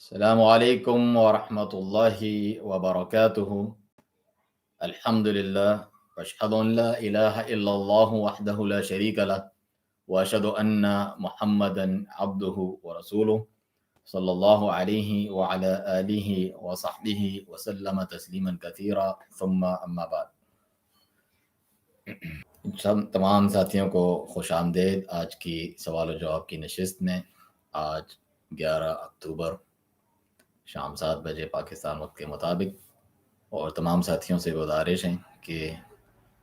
السلام علیکم ورحمۃ اللہ وبرکاتہ۔ الحمد للہ واشهد ان لا الہ الا اللہ وحدہ لا شریک لہ واشهد ان محمدا عبدہ ورسولہ صلی اللہ علیہ وعلی آلہ وصحبہ وسلم تسلیما کثیرا ثم اما بعد۔ تمام ساتھیوں کو خوش آمدید آج کی سوال و جواب کی نشست میں۔ آج 11 اکتوبر شام 7 بجے پاکستان وقت کے مطابق، اور تمام ساتھیوں سے گزارش ہے کہ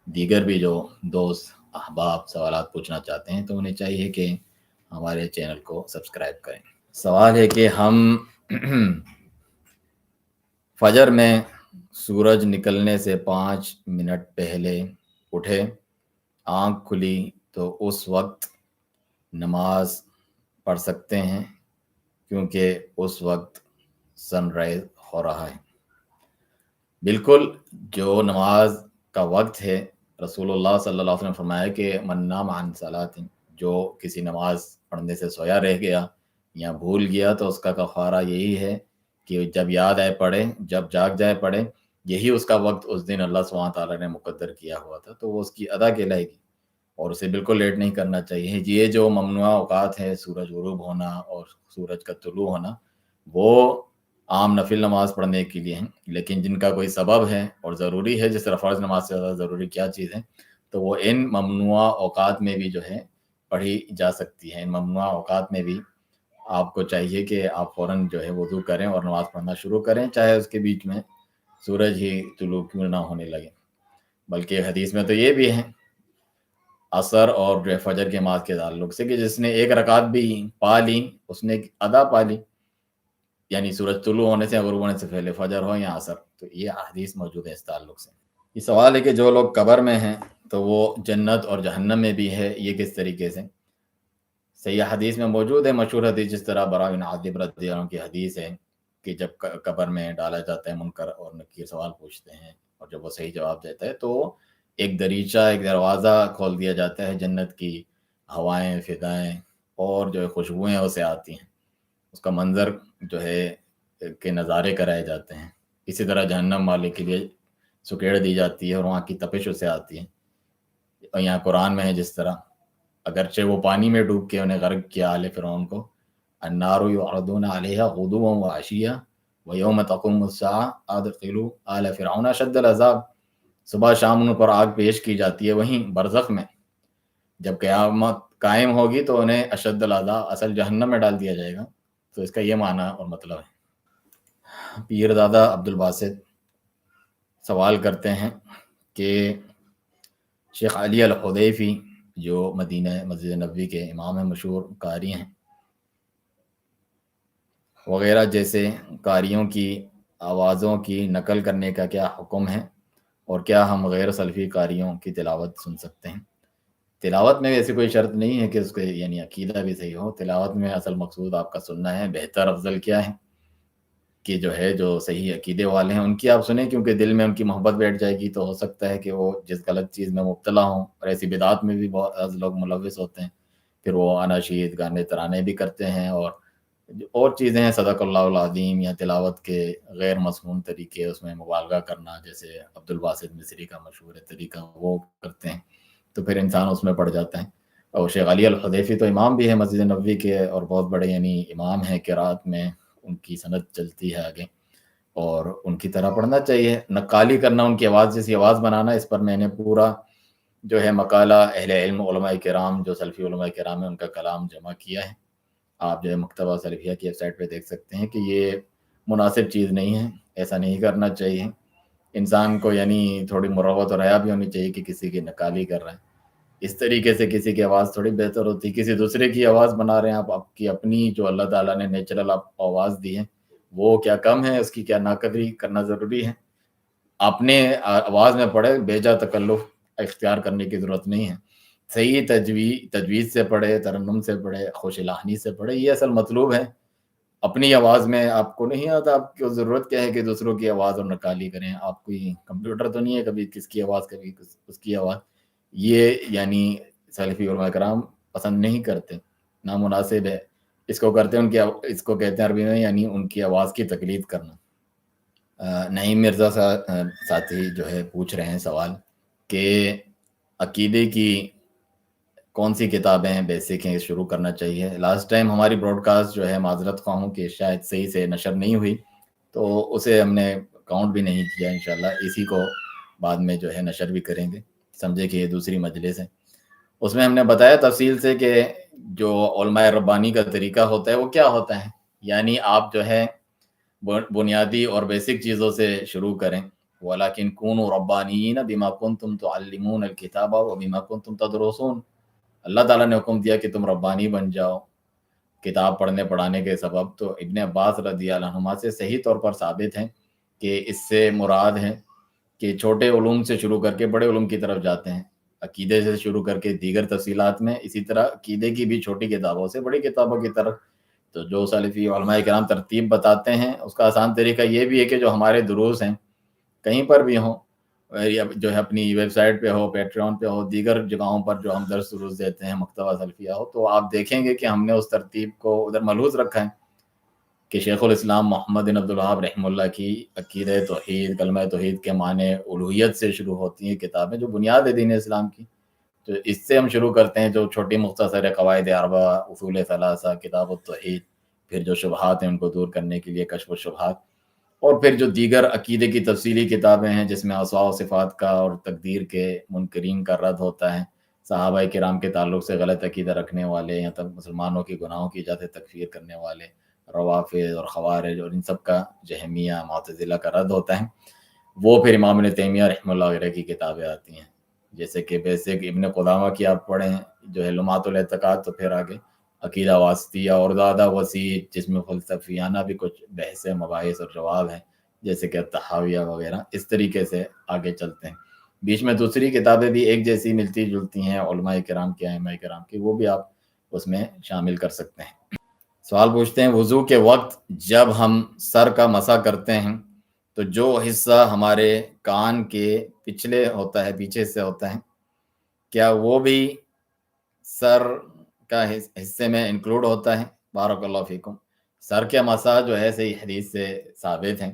دیگر بھی جو دوست احباب سوالات پوچھنا چاہتے ہیں تو انہیں چاہیے کہ ہمارے چینل کو سبسکرائب کریں۔ سوال ہے کہ ہم فجر میں سورج نکلنے سے 5 منٹ پہلے اٹھے، آنکھ کھلی تو اس وقت نماز پڑھ سکتے ہیں کیونکہ اس وقت سن رائز ہو رہا ہے۔ بالکل، جو نماز کا وقت ہے، رسول اللہ صلی اللہ علیہ وسلم نے فرمایا کہ من نام عن صلاۃ، جو کسی نماز پڑھنے سے سویا رہ گیا یا بھول گیا تو اس کا کفارہ یہی ہے کہ جب یاد آئے پڑھے، جب جاگ جائے پڑھے۔ یہی اس کا وقت اس دن اللہ سبحانہ تعالیٰ نے مقدر کیا ہوا تھا، تو وہ اس کی ادا کہلائے گی، اور اسے بالکل لیٹ نہیں کرنا چاہیے۔ یہ جو ممنوع اوقات ہے، سورج غروب ہونا اور سورج کا طلوع ہونا، وہ عام نفل نماز پڑھنے کے لیے ہیں، لیکن جن کا کوئی سبب ہے اور ضروری ہے، جس طرح فرض نماز سے زیادہ ضروری کیا چیز ہے، تو وہ ان ممنوع اوقات میں بھی جو ہے پڑھی جا سکتی ہے۔ ان ممنوع اوقات میں بھی آپ کو چاہیے کہ آپ فوراً جو ہے وضو کریں اور نماز پڑھنا شروع کریں، چاہے اس کے بیچ میں سورج ہی طلوع کیوں نہ ہونے لگے۔ بلکہ حدیث میں تو یہ بھی ہے عصر اور جو ہے فجر کی نماز کے تعلق سے کہ جس نے ایک رکعت بھی پا لی اس نے ادا پا لی، یعنی سورج طلوع ہونے سے غروب ہونے سے پہلے، فجر ہو یا عصر، تو یہ حدیث موجود ہے اس تعلق سے۔ یہ سوال ہے کہ جو لوگ قبر میں ہیں تو وہ جنت اور جہنم میں بھی ہے، یہ کس طریقے سے؟ صحیح حدیث میں موجود ہے، مشہور حدیث، جس طرح براء بن عازب رضی اللہ عنہ کی حدیث ہے کہ جب قبر میں ڈالا جاتا ہے، منکر اور نکیر سوال پوچھتے ہیں، اور جب وہ صحیح جواب دیتا ہے تو ایک دریچہ، ایک دروازہ کھول دیا جاتا ہے، جنت کی ہوائیں، فضائیں اور جو ہے خوشبوئیں اسے آتی ہیں، اس کا منظر جو ہے کے نظارے کرائے جاتے ہیں۔ اسی طرح جہنم والے کے لیے سکیڑ دی جاتی ہے اور وہاں کی تپش اسے آتی ہے۔ اور یہاں قرآن میں ہے جس طرح، اگرچہ وہ پانی میں ڈوب کے انہیں غرق کیا آل فرعون کو، النار یعرضون علیہا غدوا وعشیا ویوم تقوم الساعہ ادخلوا آل فرعون اشد العذاب، صبح شام ان پر آگ پیش کی جاتی ہے، وہیں برزخ میں جب قیامت قائم ہوگی تو انہیں اشد العذاب، اصل جہنم میں ڈال دیا جائے گا۔ تو اس کا یہ معنی اور مطلب ہے۔ پیر دادا عبدالباسط سوال کرتے ہیں کہ شیخ علی الحدیفی جو مدینہ مسجد نبوی کے امام ہیں، مشہور قاری ہیں، وغیرہ جیسے قاریوں کی آوازوں کی نقل کرنے کا کیا حکم ہے، اور کیا ہم غیر سلفی قاریوں کی تلاوت سن سکتے ہیں؟ تلاوت میں ایسی کوئی شرط نہیں ہے کہ اس کے یعنی عقیدہ بھی صحیح ہو۔ تلاوت میں اصل مقصود آپ کا سننا ہے۔ بہتر افضل کیا ہے کہ جو ہے جو صحیح عقیدے والے ہیں ان کی آپ سنیں، کیونکہ دل میں ان کی محبت بیٹھ جائے گی تو ہو سکتا ہے کہ وہ جس غلط چیز میں مبتلا ہوں، اور ایسی بدعات میں بھی بہت لوگ ملوث ہوتے ہیں، پھر وہ اناشید گانے ترانے بھی کرتے ہیں، اور چیزیں ہیں، صدق اللہ العظیم، یا تلاوت کے غیر مضمون طریقے، اس میں مبالغہ کرنا، جیسے عبدالباسط مصری کا مشہور طریقہ وہ کرتے ہیں، تو پھر انسان اس میں پڑ جاتا ہے۔ اور شیخ علی الحدیفی تو امام بھی ہے مسجد نبوی کے، اور بہت بڑے یعنی امام ہیں، قرات میں ان کی سند چلتی ہے آگے، اور ان کی طرح پڑھنا چاہیے۔ نقالی کرنا، ان کی آواز جیسی آواز بنانا، اس پر میں نے پورا جو ہے مقالہ اہل علم علماء کرام، جو سلفی علماء کرام ہیں، ان کا کلام جمع کیا ہے۔ آپ جو ہے مکتبہ سلفیہ کی ویب سائٹ پہ دیکھ سکتے ہیں کہ یہ مناسب چیز نہیں ہے، ایسا نہیں کرنا چاہیے۔ انسان کو یعنی تھوڑی مروت اور حیا بھی ہونی چاہیے کہ کسی کی نقالی کر رہے ہیں، اس طریقے سے کسی کی آواز تھوڑی بہتر ہوتی، کسی دوسرے کی آواز بنا رہے ہیں آپ کی اپنی جو اللہ تعالیٰ نے نیچرل آپ کو آواز دی ہے، وہ کیا کم ہے، اس کی کیا ناقدری کرنا ضروری ہے؟ اپنے آواز میں پڑھے، بیجا تکلف اختیار کرنے کی ضرورت نہیں ہے۔ صحیح تجوید سے پڑھے، ترنم سے پڑھے، خوش لحنی سے پڑھے، یہ اصل مطلوب ہے۔ اپنی آواز میں آپ کو نہیں آتا، آپ کو ضرورت کیا ہے کہ دوسروں کی آواز اور نقالی کریں؟ آپ کوئی کمپیوٹر تو نہیں ہے، کبھی کس کی آواز کبھی اس کی آواز، یہ یعنی سلفی علماء کرام پسند نہیں کرتے، نامناسب ہے۔ اس کو کرتے ہیں اس کو کہتے ہیں عربی میں یعنی ان کی آواز کی تقلید کرنا۔ نعیم مرزا ساتھی جو ہے پوچھ رہے ہیں سوال کہ عقیدے کی کون سی کتابیں بیسک ہیں شروع کرنا چاہیے۔ لاسٹ ٹائم ہماری براڈ کاسٹ جو ہے معذرت خواہ ہوں کہ شاید صحیح سے نشر نہیں ہوئی، تو اسے ہم نے کاؤنٹ بھی نہیں کیا۔ انشاءاللہ اسی کو بعد میں جو ہے نشر بھی کریں گے، سمجھے کہ یہ دوسری مجلس ہے۔ اس میں ہم نے بتایا تفصیل سے کہ جو علماء ربانی کا طریقہ ہوتا ہے وہ کیا ہوتا ہے، یعنی آپ جو ہے بنیادی اور بیسک چیزوں سے شروع کریں۔ وَلَكِنْ كُونُوا رَبَّانِيِّينَ بِمَا كُنْتُمْ تُعَلِّمُونَ الْكِتَابَ وَبِمَا كُنْتُمْ تَدْرُسُونَ۔ اللہ تعالیٰ نے حکم دیا کہ تم ربانی بن جاؤ کتاب پڑھنے پڑھانے کے سبب۔ تو ابن عباس رضی اللہ عنہما سے صحیح طور پر ثابت ہے کہ اس سے مراد ہے کہ چھوٹے علوم سے شروع کر کے بڑے علوم کی طرف جاتے ہیں، عقیدے سے شروع کر کے دیگر تفصیلات میں، اسی طرح عقیدے کی بھی چھوٹی کتابوں سے بڑی کتابوں کی طرف۔ تو جو سلفی علماء کرام ترتیب بتاتے ہیں اس کا آسان طریقہ یہ بھی ہے کہ جو ہمارے دروس ہیں کہیں پر بھی ہوں، یا جو ہے اپنی ویب سائٹ پہ ہو، پیٹریون پہ ہو، دیگر جگہوں پر جو ہم درس دروس دیتے ہیں، مکتبہ سلفیہ ہو، تو آپ دیکھیں گے کہ ہم نے اس ترتیب کو ادھر ملحوظ رکھا ہے کہ شیخ الاسلام محمد بن عبد الوہاب رحمہ اللہ کی عقیدہ توحید، کلمہ توحید کے معنی الوہیت سے شروع ہوتی ہیں کتابیں جو بنیاد ہے دین اسلام کی۔ تو اس سے ہم شروع کرتے ہیں، جو چھوٹی مختصر قواعد اربعہ، اصول ثلاثہ، کتاب التوحید، پھر جو شبہات ہیں ان کو دور کرنے کے لیے کشف الشبہات، اور پھر جو دیگر عقیدے کی تفصیلی کتابیں ہیں جس میں اسماء و صفات کا اور تقدیر کے منکرین کا رد ہوتا ہے، صحابہ کرام کے تعلق سے غلط عقیدہ رکھنے والے یا تک مسلمانوں کی گناہوں کی جاتے تکفیر کرنے والے روافض اور خوارج اور ان سب کا، جہمیہ معتزلہ کا رد ہوتا ہے، وہ پھر امام ابن تیمیہ رحمہ اللہ علیہ کی کتابیں آتی ہیں۔ جیسے کہ بیسک ابن قدامہ کی آپ پڑھیں جو ہے لمعۃ الاعتقاد، تو پھر آگے عقیدہ واسطیہ اور زیادہ وسیع جس میں فلسفیانہ بھی کچھ بحث مباحث اور جواب ہیں جیسے کہ التحاویہ وغیرہ، اس طریقے سے آگے چلتے ہیں۔ بیچ میں دوسری کتابیں بھی ایک جیسی ملتی جلتی ہیں علماء کرام کی، ائمہ کرام کی، وہ بھی آپ اس میں شامل کر سکتے ہیں۔ سوال پوچھتے ہیں وضو کے وقت جب ہم سر کا مسح کرتے ہیں تو جو حصہ ہمارے کان کے پچھلے ہوتا ہے، پیچھے سے ہوتا ہے، کیا وہ بھی سر کا حصے میں انکلوڈ ہوتا ہے؟ بارک اللہ فیکم۔ سر کے مسح جو ہے صحیح حدیث سے ثابت ہیں،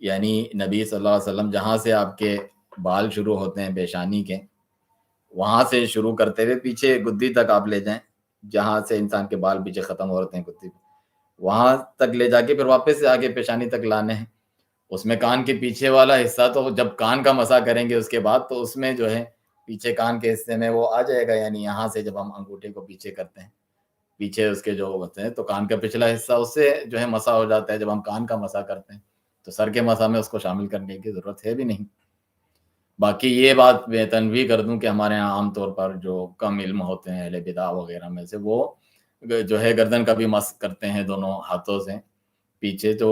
یعنی نبی صلی اللہ علیہ وسلم جہاں سے آپ کے بال شروع ہوتے ہیں پیشانی کے، وہاں سے شروع کرتے ہوئے پیچھے گدی تک آپ لے جائیں، جہاں سے انسان کے بال پیچھے ختم ہو رہتے ہیں گدی پہ، وہاں تک لے جا کے پھر واپس سے آگے پیشانی تک لانے ہیں۔ اس میں کان کے پیچھے والا حصہ تو جب کان کا مسح کریں گے اس کے بعد تو اس میں جو ہے پیچھے کان کے حصے میں وہ آ جائے گا، یعنی یہاں سے جب ہم انگوٹھے کو پیچھے کرتے ہیں، پیچھے اس کے جو ہوتے ہیں تو کان کا پچھلا حصہ اس سے جو ہے مسح ہو جاتا ہے جب ہم کان کا مسح کرتے ہیں، تو سر کے مسح میں اس کو شامل کرنے کی ضرورت ہے بھی نہیں۔ باقی یہ بات میں تنویہ کر دوں کہ ہمارے یہاں عام طور پر جو کم علم ہوتے ہیں اہل بدع وغیرہ میں سے، وہ جو ہے گردن کا بھی مسح کرتے ہیں دونوں ہاتھوں سے پیچھے، تو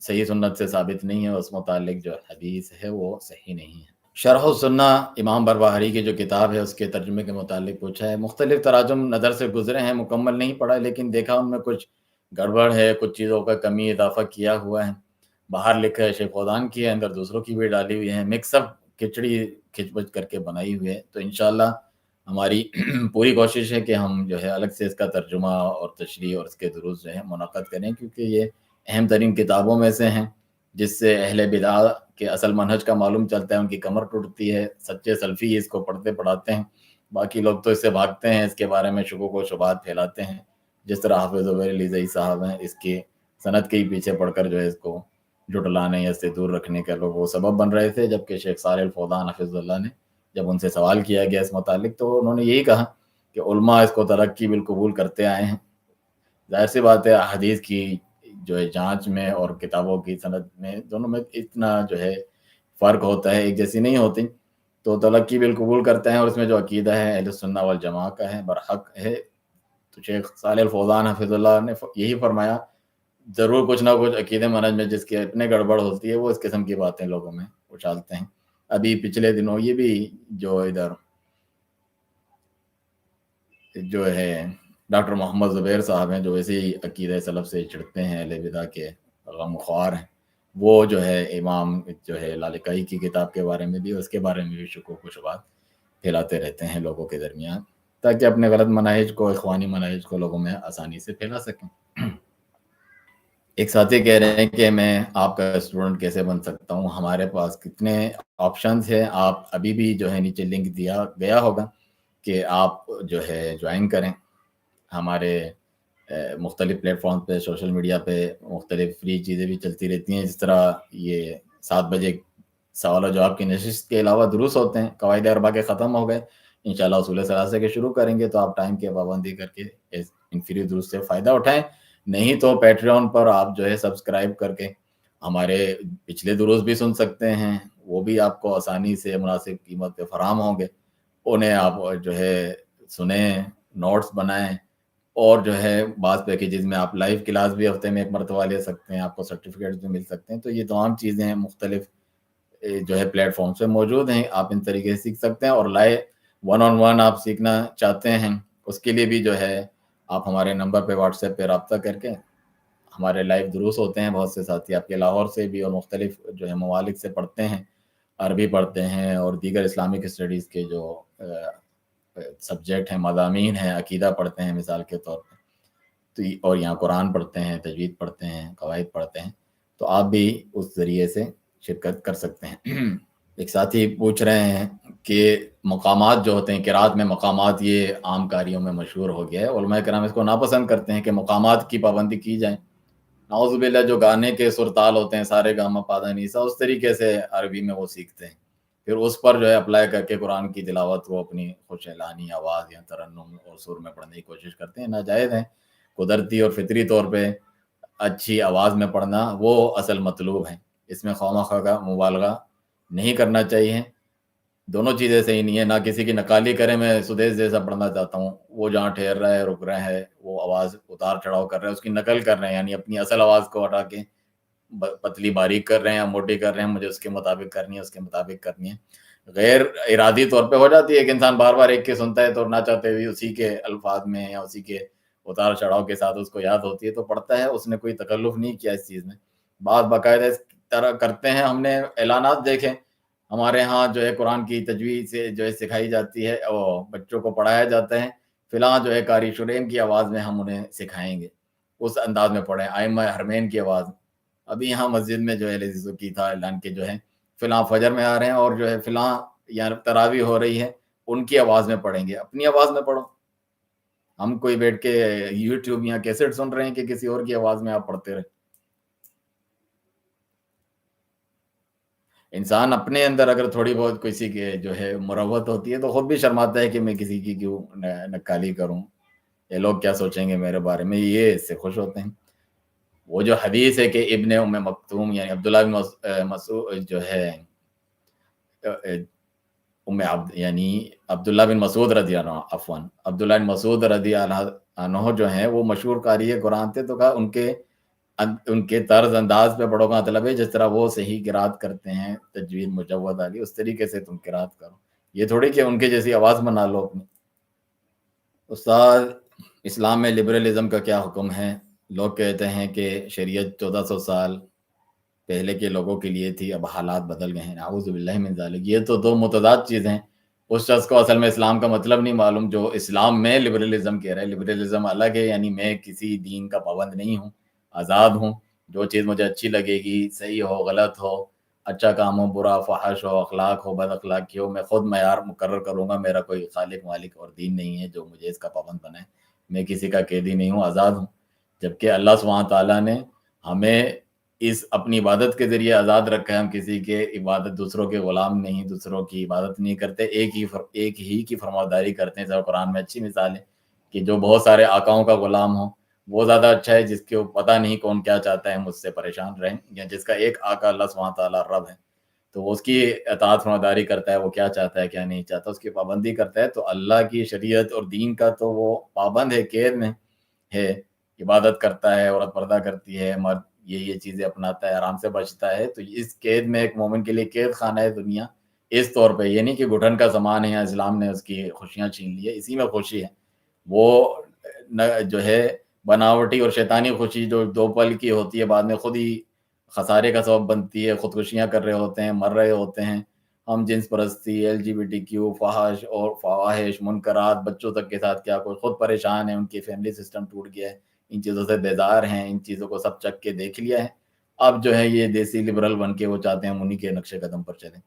صحیح سنت سے ثابت نہیں ہے، اس متعلق جو حدیث ہے وہ صحیح نہیں ہے۔ شرح السنہ امام بربہاری کی جو کتاب ہے اس کے ترجمے کے متعلق پوچھا ہے۔ مختلف تراجم نظر سے گزرے ہیں، مکمل نہیں پڑھا، لیکن دیکھا ان میں کچھ گڑبڑ ہے، کچھ چیزوں کا کمی اضافہ کیا ہوا ہے۔ باہر لکھا ہے شیخ فوزان کی ہے، اندر دوسروں کی بھی ڈالی ہوئی ہے، مکس اپ کھچڑی کھچ بچ کر کے بنائی ہوئی ہے۔ تو انشاءاللہ ہماری پوری کوشش ہے کہ ہم جو ہے الگ سے اس کا ترجمہ اور تشریح اور اس کے دروس جو ہے منعقد کریں، کیونکہ یہ اہم ترین کتابوں میں سے ہیں جس سے اہل بدع کے اصل منہج کا معلوم چلتا ہے، ان کی کمر ٹوٹتی ہے۔ سچے سلفی اس کو پڑھتے پڑھاتے ہیں، باقی لوگ تو اس سے بھاگتے ہیں، اس کے بارے میں شکوک و شبہات پھیلاتے ہیں، جس طرح حافظ زبیر علی زئی صاحب ہیں، اس کی سند کے ہی پیچھے پڑھ کر جو ہے اس کو جھٹلانے یا اس سے دور رکھنے کے لوگ وہ سبب بن رہے تھے، جبکہ شیخ صالح الفوزان حفظ اللہ نے جب ان سے سوال کیا گیا اس متعلق تو انہوں نے یہی کہا کہ علماء اس کو ترقی بالقبول کرتے آئے ہیں۔ ظاہر سی بات ہے حدیث کی جو ہے جانچ میں اور کتابوں کی سند میں دونوں میں اتنا جو ہے فرق ہوتا ہے، ایک جیسی نہیں ہوتی، تو تلقی بالقبول کرتے ہیں، اور اس میں جو عقیدہ ہے اہل السنہ والجماعہ کا ہے، برحق ہے۔ تو شیخ صالح الفوزان حفظ اللہ نے یہی فرمایا، ضرور کچھ نہ کچھ عقیدے منہج میں جس کے اتنے گڑبڑ ہوتی ہے وہ اس قسم کی باتیں لوگوں میں اچھالتے ہیں۔ ابھی پچھلے دنوں یہ بھی جو ادھر جو ہے ڈاکٹر محمد زبیر صاحب ہیں جو ویسے ہی عقیدہ سلف سے چڑھتے ہیں، اہل بدع کے غم خوار ہیں، وہ جو ہے امام جو ہے لالکائی کی کتاب کے بارے میں بھی، اس کے بارے میں بھی شکوک و شبہات پھیلاتے رہتے ہیں لوگوں کے درمیان۔ تاکہ اپنے غلط مناہج کو، اخوانی مناہج کو لوگوں میں آسانی سے پھیلا سکیں۔ ایک ساتھی کہہ رہے ہیں کہ میں آپ کا اسٹوڈنٹ کیسے بن سکتا ہوں، ہمارے پاس کتنے آپشنز ہیں، آپ ابھی بھی جو ہے نیچے لنک دیا گیا ہوگا کہ آپ جو ہے جوائن کریں ہمارے مختلف پلیٹ فارم پہ، سوشل میڈیا پہ مختلف فری چیزیں بھی چلتی رہتی ہیں، جس طرح یہ 7 بجے سوال و جواب کی نشست کے علاوہ دروس ہوتے ہیں، قواعد اربع کے ختم ہو گئے، انشاءاللہ اصول ثلاثہ کے شروع کریں گے، تو آپ ٹائم کی پابندی کر کے ان فری دروس سے فائدہ اٹھائیں، نہیں تو پیٹریون پر آپ جو ہے سبسکرائب کر کے ہمارے پچھلے دروس بھی سن سکتے ہیں، وہ بھی آپ کو آسانی سے مناسب قیمت پہ فراہم ہوں گے، انہیں آپ جو ہے سنیں، نوٹس بنائیں، اور جو ہے بعض پیکیجز میں آپ لائیو کلاس بھی ہفتے میں 1 مرتبہ لے سکتے ہیں، آپ کو سرٹیفکیٹس بھی مل سکتے ہیں، تو یہ تمام چیزیں مختلف جو ہے پلیٹ فارمس پہ موجود ہیں، آپ ان طریقے سے سیکھ سکتے ہیں، اور لائے 1 on 1 آپ سیکھنا چاہتے ہیں اس کے لیے بھی جو ہے آپ ہمارے نمبر پہ واٹس ایپ پہ رابطہ کر کے، ہمارے لائیو دروس ہوتے ہیں، بہت سے ساتھی آپ کے لاہور سے بھی اور مختلف جو ہے ممالک سے پڑھتے ہیں، عربی پڑھتے ہیں اور دیگر اسلامک اسٹڈیز کے جو سبجیکٹ ہیں، مضامین ہیں، عقیدہ پڑھتے ہیں مثال کے طور پہ، تو اور یہاں قرآن پڑھتے ہیں، تجوید پڑھتے ہیں، قواعد پڑھتے ہیں، تو آپ بھی اس ذریعے سے شرکت کر سکتے ہیں۔ ایک ساتھی پوچھ رہے ہیں کہ مقامات جو ہوتے ہیں، قرات میں مقامات، یہ عام کاریوں میں مشہور ہو گیا ہے، علماء کرام اس کو ناپسند کرتے ہیں کہ مقامات کی پابندی کی جائے۔ نعوذ باللہ، جو گانے کے سرتال ہوتے ہیں، سارے گاما پادھا نیسا، اس طریقے سے عربی میں وہ سیکھتے ہیں، پھر اس پر جو ہے اپلائی کر کے قرآن کی تلاوت کو اپنی خوش اعلانی آواز یا ترنم اور سر میں پڑھنے کی کوشش کرتے ہیں، ناجائز ہیں۔ قدرتی اور فطری طور پہ اچھی آواز میں پڑھنا وہ اصل مطلوب ہے، اس میں خواہ کا مبالغہ نہیں کرنا چاہیے، دونوں چیزیں صحیح نہیں ہے، نہ کسی کی نقالی کرے، میں سدیش جیسا پڑھنا چاہتا ہوں، وہ جہاں ٹھہر رہا ہے، رک رہا ہے، وہ آواز اتار چڑھاؤ کر رہا ہے، اس کی نقل کر رہے ہیں، یعنی اپنی اصل آواز کو ہٹا کے پتلی باریک کر رہے ہیں یا موٹی کر رہے ہیں، مجھے اس کے مطابق کرنی ہے، اس کے مطابق کرنی ہے، غیر ارادی طور پہ ہو جاتی ہے، ایک انسان بار بار ایک کے سنتا ہے تو نہ چاہتے ہوئے اسی کے الفاظ میں یا اسی کے اتار چڑھاؤ کے ساتھ اس کو یاد ہوتی ہے تو پڑھتا ہے، اس نے کوئی تکلف نہیں کیا اس چیز میں، بات باقاعدہ اس طرح کرتے ہیں، ہم نے اعلانات دیکھے، ہمارے ہاں جو ہے قرآن کی تجوید سے جو ہے سکھائی جاتی ہے اور بچوں کو پڑھایا جاتا ہے، فلاں جو ہے قاری شریم کی آواز میں ہم انہیں سکھائیں گے، اس انداز میں پڑھیں، ائمہ حرمین کی آواز، ابھی یہاں مسجد میں جو ہے لذیذوں کی تھا اعلان کے جو ہے فلاں فجر میں آ رہے ہیں اور جو ہے فلاں یا تراویح ہو رہی ہے، ان کی آواز میں پڑھیں گے، اپنی آواز میں پڑھو، ہم کوئی بیٹھ کے یوٹیوب یا کیسٹ سن رہے ہیں کہ کسی اور کی آواز میں آپ پڑھتے رہے۔ انسان اپنے اندر اگر تھوڑی بہت کسی کے جو ہے مروت ہوتی ہے تو خود بھی شرماتا ہے کہ میں کسی کی کیوں نکالی کروں، یہ لوگ کیا سوچیں گے میرے بارے میں، یہ اس سے خوش ہوتے ہیں۔ وہ جو حدیث ہے کہ ابن ام مکتوم یعنی عبداللہ بن مسعود جو ہے ام عبد یعنی عبداللہ بن مسعود رضی اللہ عنہ، عفواً عبداللہ بن مسعود رضی اللہ عنہ جو ہیں وہ مشہور قاری قرآن تھے، تو کہا ان کے طرز انداز پہ پڑھو کا مطلب ہے جس طرح وہ صحیح قرات کرتے ہیں، تجوید مجود آگی، اس طریقے سے تم قرات کرو، یہ تھوڑی کہ ان کے جیسی آواز بنا لو اپنی۔ استاد، اسلام میں لبرلزم کا کیا حکم ہے؟ لوگ کہتے ہیں کہ شریعت 1400 سال پہلے کے لوگوں کے لیے تھی، اب حالات بدل گئے ہیں، اعوذ باللہ من ذالک، یہ تو دو متضاد چیزیں ہیں، اس شخص کو اصل میں اسلام کا مطلب نہیں معلوم جو اسلام میں لبرلزم کہہ رہا ہے، لبرلزم الگ ہے، یعنی میں کسی دین کا پابند نہیں ہوں، آزاد ہوں، جو چیز مجھے اچھی لگے گی، صحیح ہو غلط ہو، اچھا کام ہو برا، فحش ہو، اخلاق ہو بد اخلاقی ہو، میں خود معیار مقرر کروں گا، میرا کوئی خالق مالک اور دین نہیں ہے جو مجھے اس کا پابند بنائے، میں کسی کا قیدی نہیں ہوں، آزاد ہوں، جبکہ اللہ سبحانہ تعالیٰ نے ہمیں اس اپنی عبادت کے ذریعے آزاد رکھا ہے، ہم کسی کے عبادت، دوسروں کے غلام نہیں، دوسروں کی عبادت نہیں کرتے، ایک ہی کی فرمانبرداری کرتے ہیں، جیسا قرآن میں اچھی مثال ہے کہ جو بہت سارے آقاؤں کا غلام ہو وہ زیادہ اچھا ہے، جس کے پتہ نہیں کون کیا چاہتا ہے مجھ سے پریشان رہیں، یا جس کا ایک آقا اللہ سبحانہ تعالیٰ رب ہے تو وہ اس کی اطاعت فرمانبرداری کرتا ہے، وہ کیا چاہتا ہے کیا نہیں چاہتا، اس کی پابندی کرتا ہے، تو اللہ کی شریعت اور دین کا تو وہ پابند ہے، قید میں ہے، عبادت کرتا ہے، عورت پردہ کرتی ہے، مرد یہ چیزیں اپناتا ہے، آرام سے بچتا ہے، تو اس قید میں ایک مومن کے لیے قید خانہ ہے دنیا، اس طور پہ یہ نہیں کہ گھٹن کا سامان ہے یا اسلام نے اس کی خوشیاں چھین لی ہے، اسی میں خوشی ہے، وہ جو ہے بناوٹی اور شیطانی خوشی جو 2 پل کی ہوتی ہے بعد میں خود ہی خسارے کا سبب بنتی ہے، خودکشیاں کر رہے ہوتے ہیں، مر رہے ہوتے ہیں، ہم جنس پرستی، LGBTQ، فحش اور فواحش، منکرات، بچوں تک کے ساتھ کیا کوئی خود پریشان ہے، ان کی فیملی سسٹم ٹوٹ گیا ہے، ان چیزوں سے بیزار ہیں، ان چیزوں کو سب چک کے دیکھ لیا ہے. اب جو ہے یہ دیسی لبرل بن کے وہ چاہتے ہیں انہی کے نقش قدم پر چلیں.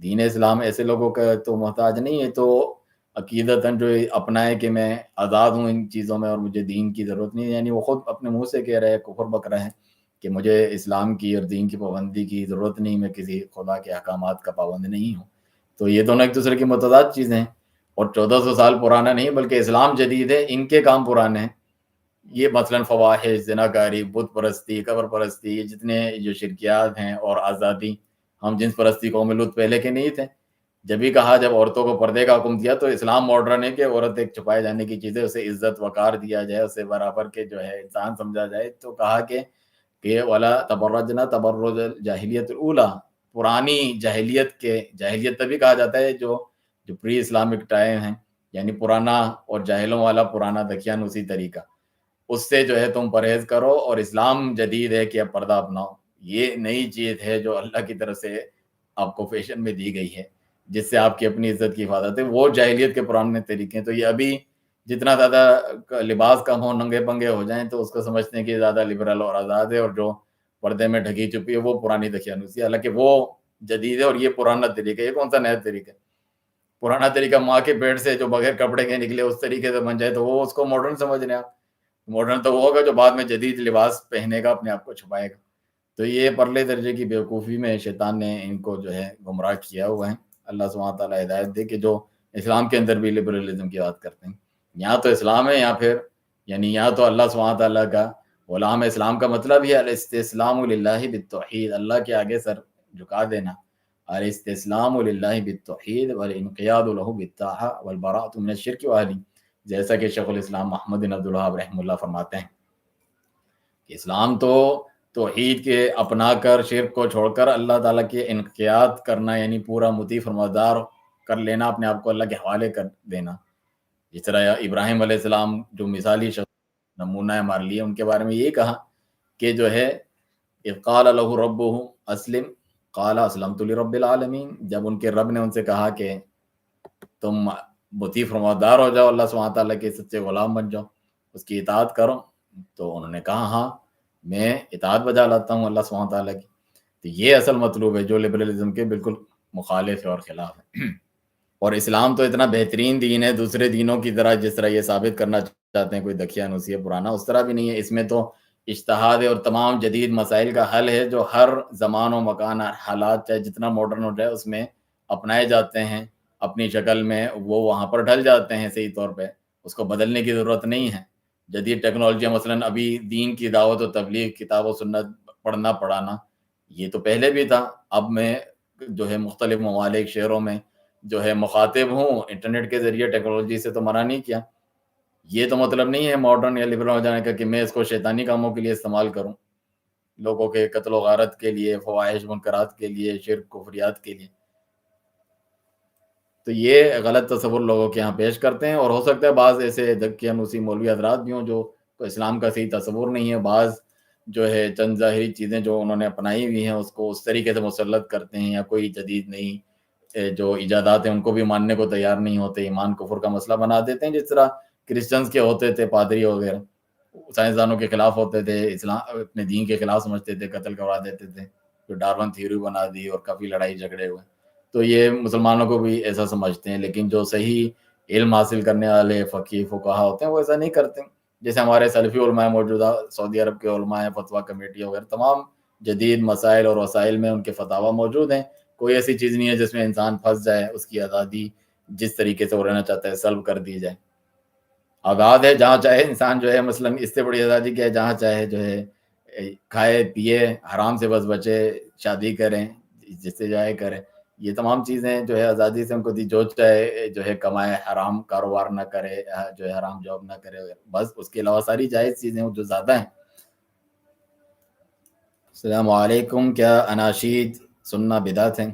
دین اسلام ایسے لوگوں کا تو محتاج نہیں ہے تو عقیدتاً جو اپنائے کہ میں آزاد ہوں ان چیزوں میں اور مجھے دین کی ضرورت نہیں ہے، یعنی وہ خود اپنے منہ سے کہہ رہے ہیں، کفر بک رہے ہیں کہ مجھے اسلام کی اور دین کی پابندی کی ضرورت نہیں، میں کسی خدا کے احکامات کا پابند نہیں ہوں. تو یہ دونوں ایک دوسرے کی متضاد چیزیں ہیں، اور 1400 سال پرانا نہیں بلکہ اسلام جدید ہے، ان کے کام پرانے ہیں. یہ مثلاً فواحش، زناکاری، بت پرستی، قبر پرستی، یہ جتنے جو شرکیات ہیں اور آزادی، ہم جنس پرستی قوم لوط پہلے کے نہیں تھے. جب ہی کہا جب عورتوں کو پردے کا حکم دیا تو اسلام ماڈرن ہے کہ عورت ایک چھپائے جانے کی چیز ہے، اسے عزت وقار دیا جائے، اسے برابر کے جو ہے انسان سمجھا جائے. تو کہا کہ ولا تبرجنا تبرج الجاہلیت الاولی، پرانی جاہلیت تبھی کہا جاتا ہے جو پری اسلامک ٹائم ہیں، یعنی پرانا اور جاہلوں والا پرانا دکھیانوسی طریقہ، اس سے جو ہے تم پرہیز کرو. اور اسلام جدید ہے کہ اب پردہ اپناؤ، یہ نئی چیز ہے جو اللہ کی طرف سے آپ کو فیشن میں دی گئی ہے، جس سے آپ کی اپنی عزت کی حفاظت ہے. وہ جاہلیت کے پرانے طریقے ہیں. تو یہ ابھی جتنا زیادہ لباس کم ہو، ننگے پنگے ہو جائیں تو اس کو سمجھتے ہیں کہ زیادہ لبرل اور آزاد ہے، اور جو پردے میں ڈھکی چھپی ہے وہ پرانی دکھیانوسی. حالانکہ وہ جدید ہے اور یہ پرانا طریقہ ہے. یہ کون سا نیا طریقہ ہے؟ پرانا طریقہ ماں کے پیٹ سے جو بغیر کپڑے کے نکلے اس طریقے سے بن جائے تو وہ اس کو ماڈرن سمجھ رہے ہیں آپ. ماڈرن تو وہ ہوگا جو بعد میں جدید لباس پہنے گا، اپنے آپ کو چھپائے گا. تو یہ پرلے درجے کی بیوقوفی میں شیطان نے ان کو جو ہے گمراہ کیا ہوا ہے. اللہ سبحانہ تعالیٰ ہدایت دے کہ جو اسلام کے اندر بھی لبرلزم کی بات کرتے ہیں. یہاں تو اسلام ہے، یا پھر یعنی یہاں تو اللہ سبحانہ تعالیٰ کا غلام ہے. اسلام کا مطلب ہی الاستسلام للہ بالتوحید، اللہ کے آگے سر جھکا دینا. الاستسلام للہ بالتوحید والانقیاد له بالطاعہ والبراءۃ من الشرک واہلہ، جیسا کہ شیخ الاسلام محمد بن عبد الوہاب رحمہ اللہ فرماتے ہیں کہ اسلام تو توحید کے اپنا کر، شرک کو چھوڑ کر اللہ تعالیٰ کے انقیاد کرنا، یعنی پورا مطیع فرمانبردار کر لینا، اپنے آپ کو اللہ کے حوالے کر دینا. جس طرح ابراہیم علیہ السلام جو مثالی شخص نمونہ ہے ہمارے لیے، ان کے بارے میں یہ کہا کہ جو ہے اذ قال له ربه اسلم قال اسلمت لرب العالمین، جب ان کے رب نے ان سے کہا کہ تم مطیع فرمانبردار ہو جاؤ، اللہ سبحانہ تعالیٰ کے سچے غلام بن جاؤ، اس کی اطاعت کرو، تو انہوں نے کہا ہاں میں اطاعت بجا لاتا ہوں اللہ سبحانہ تعالیٰ کی. تو یہ اصل مطلوب ہے جو لبرلزم کے بالکل مخالف ہے اور خلاف ہے. اور اسلام تو اتنا بہترین دین ہے، دوسرے دینوں کی طرح جس طرح یہ ثابت کرنا چاہتے ہیں کوئی دکھیانوسی ہے پرانا، اس طرح بھی نہیں ہے. اس میں تو اجتہاد ہے اور تمام جدید مسائل کا حل ہے جو ہر زمان و مکان، حالات چاہے جتنا ماڈرن ہو جائے اس میں اپنائے جاتے ہیں اپنی شکل میں، وہ وہاں پر ڈھل جاتے ہیں صحیح طور پہ، اس کو بدلنے کی ضرورت نہیں ہے. جدید ٹیکنالوجی مثلاً ابھی دین کی دعوت و تبلیغ، کتاب و سنت پڑھنا پڑھانا، یہ تو پہلے بھی تھا. اب میں جو ہے مختلف ممالک شہروں میں جو ہے مخاطب ہوں، انٹرنیٹ کے ذریعے ٹیکنالوجی سے تو منع نہیں کیا. یہ تو مطلب نہیں ہے ماڈرن یا لبرل ہو جانے کا کہ میں اس کو شیطانی کاموں کے لیے استعمال کروں، لوگوں کے قتل و غارت کے لیے، فواحش منکرات کے لیے، شرک کفریات کے لیے. تو یہ غلط تصور لوگوں کے یہاں پیش کرتے ہیں. اور ہو سکتا ہے بعض ایسے دکیانوسی مولوی حضرات بھی ہوں جو اسلام کا صحیح تصور نہیں ہے، بعض جو ہے چند ظاہری چیزیں جو انہوں نے اپنائی ہوئی ہیں اس کو اس طریقے سے مسلط کرتے ہیں، یا کوئی جدید نہیں جو ایجادات ہیں ان کو بھی ماننے کو تیار نہیں ہوتے، ایمان کفر کا مسئلہ بنا دیتے ہیں. جس طرح کرسچنز کے ہوتے تھے پادری وغیرہ، سائنسدانوں کے خلاف ہوتے تھے، اسلام اپنے دین کے خلاف سمجھتے تھے، قتل کروا دیتے تھے، پھر ڈارون تھیوری بنا دی اور کافی لڑائی جھگڑے ہوئے. تو یہ مسلمانوں کو بھی ایسا سمجھتے ہیں، لیکن جو صحیح علم حاصل کرنے والے فقیہ فقہا ہوتے ہیں وہ ایسا نہیں کرتے. جیسے ہمارے سلفی علماء موجودہ سعودی عرب کے علماء ہیں، فتویٰ کمیٹی وغیرہ، تمام جدید مسائل اور وسائل میں ان کے فتاویٰ موجود ہیں. کوئی ایسی چیز نہیں ہے جس میں انسان پھنس جائے، اس کی آزادی جس طریقے سے وہ رہنا چاہتا ہے سلب کر دی جائے. آزاد ہے جہاں چاہے انسان جو ہے، مثلاً اس سے بڑی آزادی کیا ہے، جہاں چاہے جو ہے کھائے پیے، حرام سے بس بچے، شادی کریں، جس سے جائے کریں. یہ تمام چیزیں جو ہے آزادی سے ان کو دی. جو چاہے جو ہے کمائے، حرام کاروبار نہ کرے، جو ہے حرام جاب نہ کرے، بس اس کے علاوہ ساری جائز چیزیں جو زیادہ ہیں. السلام علیکم. کیا اناشید سننا بدعت ہے؟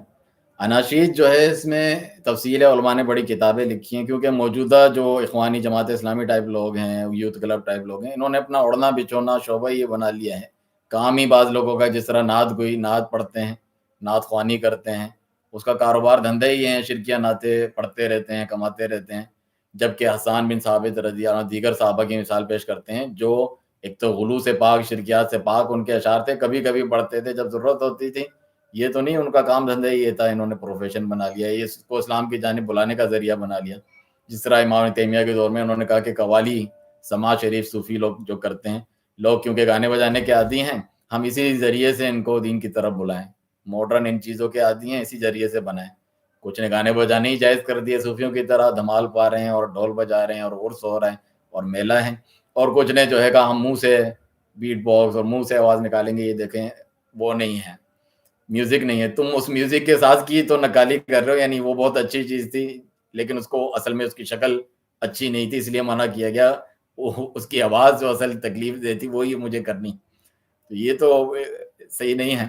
اناشید جو ہے اس میں تفصیل علماء نے بڑی کتابیں لکھی ہیں، کیونکہ موجودہ جو اخوانی جماعت اسلامی ٹائپ لوگ ہیں، یوتھ کلب ٹائپ لوگ ہیں، انہوں نے اپنا اڑنا بچھونا شعبہ یہ بنا لیا ہے. کام ہی بعض لوگوں کا جس طرح نعت گوئی، نعت پڑھتے ہیں، نعت خوانی کرتے ہیں، اس کا کاروبار دھندے ہی ہیں، شرکیہ نعتیں پڑھتے رہتے ہیں، کماتے رہتے ہیں. جبکہ حسان بن ثابت رضی اللہ عنہ دیگر صحابہ کی مثال پیش کرتے ہیں جو ایک تو غلو سے پاک، شرکیات سے پاک ان کے اشعار تھے، کبھی کبھی پڑھتے تھے جب ضرورت ہوتی تھی. یہ تو نہیں ان کا کام دھندہ ہی یہ تھا، انہوں نے پروفیشن بنا لیا، یہ اس کو اسلام کی جانب بلانے کا ذریعہ بنا لیا. جس طرح امام تیمیہ کے دور میں انہوں نے کہا کہ قوالی سماع شریف صوفی لوگ جو کرتے ہیں، لوگ کیونکہ گانے بجانے کے عادی ہیں، ہم اسی ذریعے سے ان کو دین کی طرف بلائیں. ماڈرن ان چیزوں کے عادی ہیں، اسی ذریعے سے بنائیں. کچھ نے گانے بجانے ہی جائز کر دیے صوفیوں کی طرح، دھمال پا رہے ہیں اور ڈھول بجا رہے ہیں اور عرس ہو رہے ہیں اور میلہ ہیں. اور کچھ نے جو ہے کہا ہم منہ سے بیٹ باکس اور منہ سے آواز نکالیں گے. یہ دیکھیں وہ نہیں ہے، میوزک نہیں ہے. تم اس میوزک کے ساتھ کی تو نقالی کر رہے ہو، یعنی وہ بہت اچھی چیز تھی لیکن اس کو اصل میں اس کی شکل اچھی نہیں تھی، اس لیے منع کیا گیا. اس کی آواز جو اصل تکلیف دیتی وہی مجھے کرنی، تو یہ تو صحیح نہیں ہے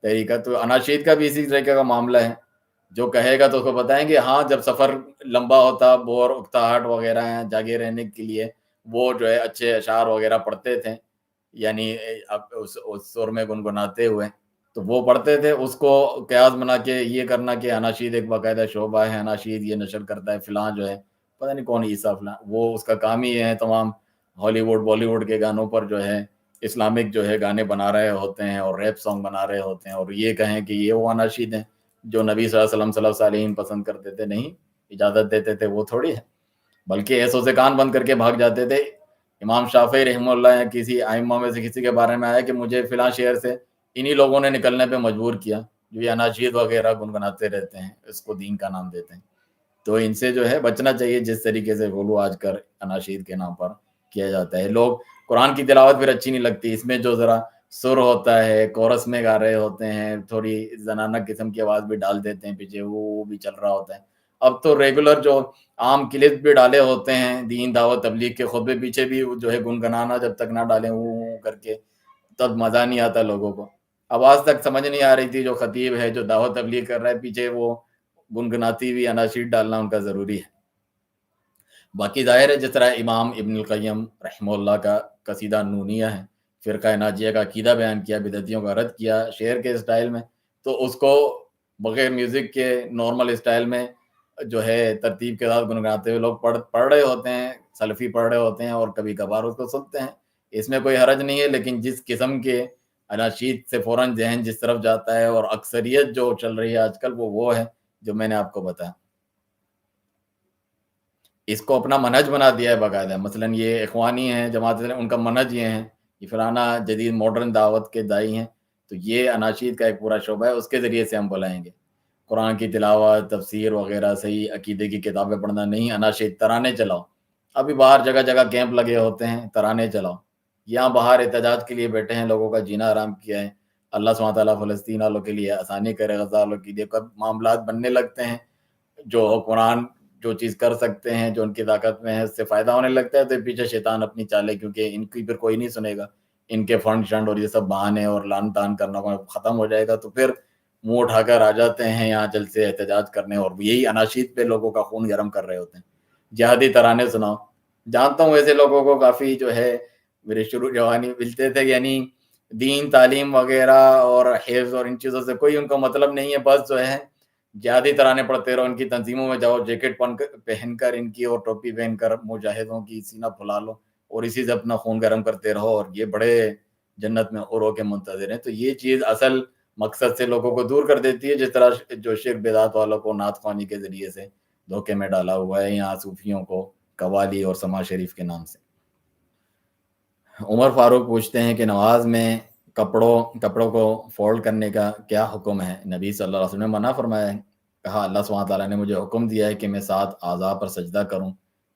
طریقہ. تو اناشید کا بھی اسی طریقے کا معاملہ ہے. جو کہے گا تو اس کو بتائیں گے ہاں جب سفر لمبا ہوتا، بور اکتاہٹ وغیرہ ہیں، جاگے رہنے کے لیے وہ جو ہے اچھے اشعار وغیرہ پڑھتے تھے، یعنی اب اس سر میں گنگناتے ہوئے تو وہ پڑھتے تھے. اس کو قیاس بنا کے یہ کرنا کہ اناشید ایک باقاعدہ شعبہ ہے، اناشید یہ نشر کرتا ہے فلاں جو ہے پتہ نہیں کون عیسیٰ فلاں، وہ اس کا کام ہی یہ ہے تمام ہالی ووڈ بالی ووڈ کے گانوں پر جو ہے اسلامک جو ہے گانے بنا رہے ہوتے ہیں اور ریپ سانگ بنا رہے ہوتے ہیں، اور یہ کہیں کہ یہ وہ اناشید ہیں جو نبی صلی اللہ علیہ وسلم صلی اللہ علیہ وسلم پسند کرتے تھے. نہیں اجازت دیتے تھے وہ تھوڑی ہے، بلکہ ایسوں سے کان بند کر کے بھاگ جاتے تھے. امام شافعی رحمہ اللہ یا کسی ائمہ میں سے کسی کے بارے میں آیا کہ مجھے فلاں شہر سے انہی لوگوں نے نکلنے پہ مجبور کیا جو یہ اناشید وغیرہ گنگناتے رہتے ہیں، اس کو دین کا نام دیتے ہیں. تو ان سے جو ہے بچنا چاہیے جس طریقے سے غلو آج کر اناشید کے نام پر کیا جاتا ہے. لوگ قرآن کی تلاوت پھر اچھی نہیں لگتی، اس میں جو ذرا سر ہوتا ہے، کورس میں گا رہے ہوتے ہیں، تھوڑی زنانہ قسم کی آواز بھی ڈال دیتے ہیں پیچھے، وہ بھی چل رہا ہوتا ہے. اب تو ریگولر جو عام کلپ بھی ڈالے ہوتے ہیں دین دعوت تبلیغ کے، خطبے پیچھے بھی جو ہے گنگنانا جب تک نہ ڈالیں وہ کر کے تب مزہ نہیں آتا لوگوں کو. آواز تک سمجھ نہیں آ رہی تھی، جو خطیب ہے جو دعوت تبلیغ کر رہا ہے پیچھے وہ گنگناتی ہوئی اناشید ڈالنا ان کا ضروری ہے. باقی ظاہر ہے جس طرح امام ابن القیم رحمہ اللہ کا قصیدہ نونیہ ہے، فرقہ ناجیہ کا عقیدہ بیان کیا، بدعتیوں کا رد کیا شعر کے اسٹائل میں، تو اس کو بغیر میوزک کے نارمل اسٹائل میں جو ہے ترتیب کے ساتھ گنگناتے ہوئے لوگ پڑھ رہے ہوتے ہیں، سلفی پڑھ رہے ہوتے ہیں اور کبھی کبھار اس کو سنتے ہیں. اس میں کوئی حرج نہیں ہے، لیکن جس قسم کے اناشید سے فوراً ذہن جس طرف جاتا ہے اور اکثریت جو چل رہی ہے آج کل وہ ہے جو میں نے آپ کو بتایا. اس کو اپنا منہج بنا دیا ہے باقاعدہ. مثلا یہ اخوانی ہیں، جماعت ان کا منہج یہ ہیں، یہ فلانا جدید ماڈرن دعوت کے دائی ہیں، تو یہ اناشید کا ایک پورا شعبہ ہے، اس کے ذریعے سے ہم بلائیں گے. قرآن کی تلاوت، تفسیر وغیرہ، صحیح عقیدے کی کتابیں پڑھنا نہیں، اناشید ترانے چلاؤ. ابھی باہر جگہ جگہ کیمپ لگے ہوتے ہیں، ترانے چلاؤ. یہاں باہر احتجاج کے لیے بیٹھے ہیں، لوگوں کا جینا آرام کیا ہے. اللہ سبحانہ تعالیٰ فلسطین والوں کے لیے آسانی کرے، غزہ والوں کے لیے. کب معاملات بننے لگتے ہیں، جو حکمران جو چیز کر سکتے ہیں، جو ان کی طاقت میں ہے، اس سے فائدہ ہونے لگتا ہے تو پیچھے شیطان اپنی چالے، کیونکہ ان کی پھر کوئی نہیں سنے گا، ان کے فنڈ شنڈ اور یہ سب بہانے اور لان تان کرنا ختم ہو جائے گا، تو پھر منہ اٹھا کر آ جاتے ہیں یہاں جلسے احتجاج کرنے، اور یہی اناشید پہ لوگوں کا خون گرم کر رہے ہوتے ہیں. جہادی ترانے سناؤ. جانتا ہوں ایسے لوگوں کو کافی جو ہے میرے شروع جوانی ملتے تھے، یعنی دین تعلیم وغیرہ اور حفظ اور ان چیزوں سے کوئی ان کو مطلب نہیں ہے، بس جو ہے جہادی ترانے پڑھتے رہو. ان کی تنظیموں میں جاؤ، جیکٹ پہن کر ان کی اور ٹوپی پہن کر مجاہدوں کی سینہ پھلا لو اور اسی سے اپنا خون گرم کرتے رہو، اور یہ بڑے جنت میں حوروں کے منتظر ہیں. تو یہ چیز اصل مقصد سے لوگوں کو دور کر دیتی ہے، جس طرح جو شرک بدعت والوں کو نعت خوانی کے ذریعے سے دھوکے میں ڈالا ہوا ہے یہاں صوفیوں کو قوالی اور سماع شریف کے نام سے. عمر فاروق پوچھتے ہیں کہ نماز میں کپڑوں کو فولڈ کرنے کا کیا حکم ہے؟ نبی صلی اللہ علیہ وسلم نے منع فرمایا ہے. کہا اللہ سبحانہ تعالیٰ نے مجھے حکم دیا ہے کہ میں 7 اعضاء پر سجدہ کروں،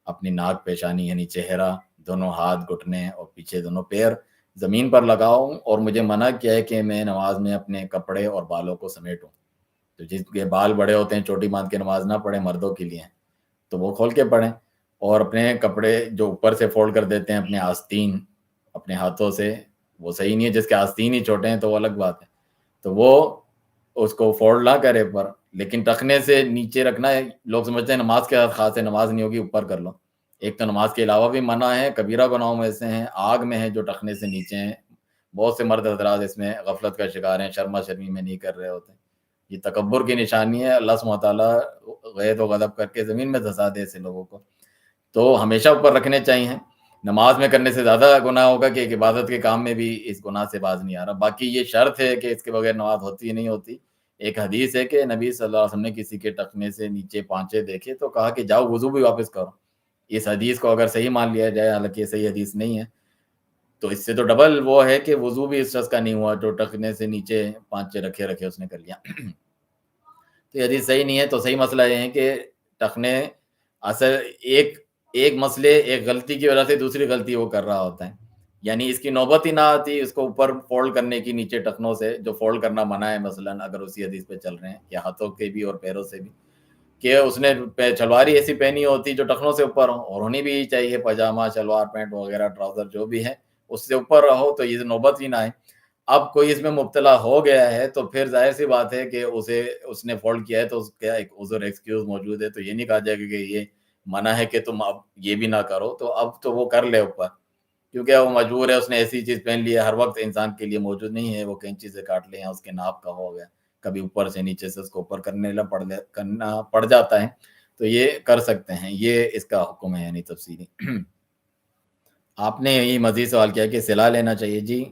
اپنی ناک، پیشانی یعنی چہرہ، دونوں ہاتھ، گھٹنے اور پیچھے دونوں پیر زمین پر لگاؤں، اور مجھے منع کیا ہے کہ میں نماز میں اپنے کپڑے اور بالوں کو سمیٹوں. تو جس کے بال بڑے ہوتے ہیں چوٹی باندھ کے نماز نہ پڑھیں، مردوں کے لیے تو وہ کھول کے پڑھیں. اور اپنے کپڑے جو اوپر سے فولڈ کر دیتے ہیں اپنے آستین اپنے ہاتھوں سے، وہ صحیح نہیں ہے. جس کے آستین ہی چھوٹے ہیں تو وہ الگ بات ہے، تو وہ اس کو فولڈ نہ کرے پر، لیکن ٹخنے سے نیچے رکھنا ہے. لوگ سمجھتے ہیں نماز کے خاص ہے، نماز نہیں ہوگی اوپر کر لو. ایک تو نماز کے علاوہ بھی منع ہے، کبیرہ گناہوں میں سے ہیں، آگ میں ہیں جو ٹخنے سے نیچے ہیں. بہت سے مرد حضرات اس میں غفلت کا شکار ہیں، شرما شرمی میں نہیں کر رہے ہوتے. یہ تکبر کی نشانی ہے. اللہ سبحانہ تعالیٰ غیظ و غضب کر کے زمین میں دھسا دے ایسے لوگوں کو. تو ہمیشہ اوپر رکھنے چاہیے. نماز میں کرنے سے زیادہ گناہ ہوگا کہ ایک عبادت کے کام میں بھی اس گناہ سے باز نہیں آ رہا. باقی یہ شرط ہے کہ اس کے بغیر نماز ہوتی ہی نہیں ہوتی. ایک حدیث ہے کہ نبی صلی اللہ علیہ وسلم نے کسی کے ٹخنے سے نیچے پانچے دیکھے تو کہا کہ جاؤ وضو بھی واپس کرو. اس حدیث کو اگر صحیح مان لیا جائے، حالانکہ یہ صحیح حدیث نہیں ہے، تو اس سے تو ڈبل وہ ہے کہ وضو بھی اس شخص کا نہیں ہوا جو ٹخنے سے نیچے پانچے رکھے اس نے کر لیا. تو یہ حدیث صحیح نہیں ہے. تو صحیح مسئلہ یہ ہے کہ ٹخنے اصل ایک مسئلے ایک غلطی کی وجہ سے دوسری غلطی وہ کر رہا ہوتا ہے. یعنی اس کی نوبت ہی نہ آتی اس کو اوپر فولڈ کرنے کی نیچے ٹخنوں سے، جو فولڈ کرنا منع ہے مثلا اگر اسی حدیث پہ چل رہے ہیں، یا ہاتھوں کے بھی اور پیروں سے بھی، کہ اس نے شلواری ایسی پہنی ہوتی جو ٹخنوں سے اوپر ہو، اور ہونی بھی چاہیے پاجامہ شلوار پینٹ وغیرہ ٹراؤزر جو بھی ہے اس سے اوپر رہو، تو یہ نوبت ہی نہ ہے. اب کوئی اس میں مبتلا ہو گیا ہے تو پھر ظاہر سی بات ہے کہ اس نے فولڈ کیا ہے تو اس کا ایک عذر ایکسکیوز موجود ہے. تو یہ نہیں کہا جائے گا کہ یہ منع ہے کہ تم اب یہ بھی نہ کرو. تو اب تو وہ کر لے اوپر، کیونکہ وہ مجبور ہے، اس نے ایسی چیز پہن لی ہے، ہر وقت انسان کے لیے موجود نہیں ہے. وہ کینچی سے کاٹ لے یا اس کے ناپ کا ہو گیا، کبھی اوپر سے نیچے سے اس کو اوپر کرنا پڑ جاتا ہے. تو یہ کر سکتے ہیں، یہ اس کا حکم ہے یعنی تفصیلی. آپ نے یہی مزید سوال کیا کہ صلاح لینا چاہیے. جی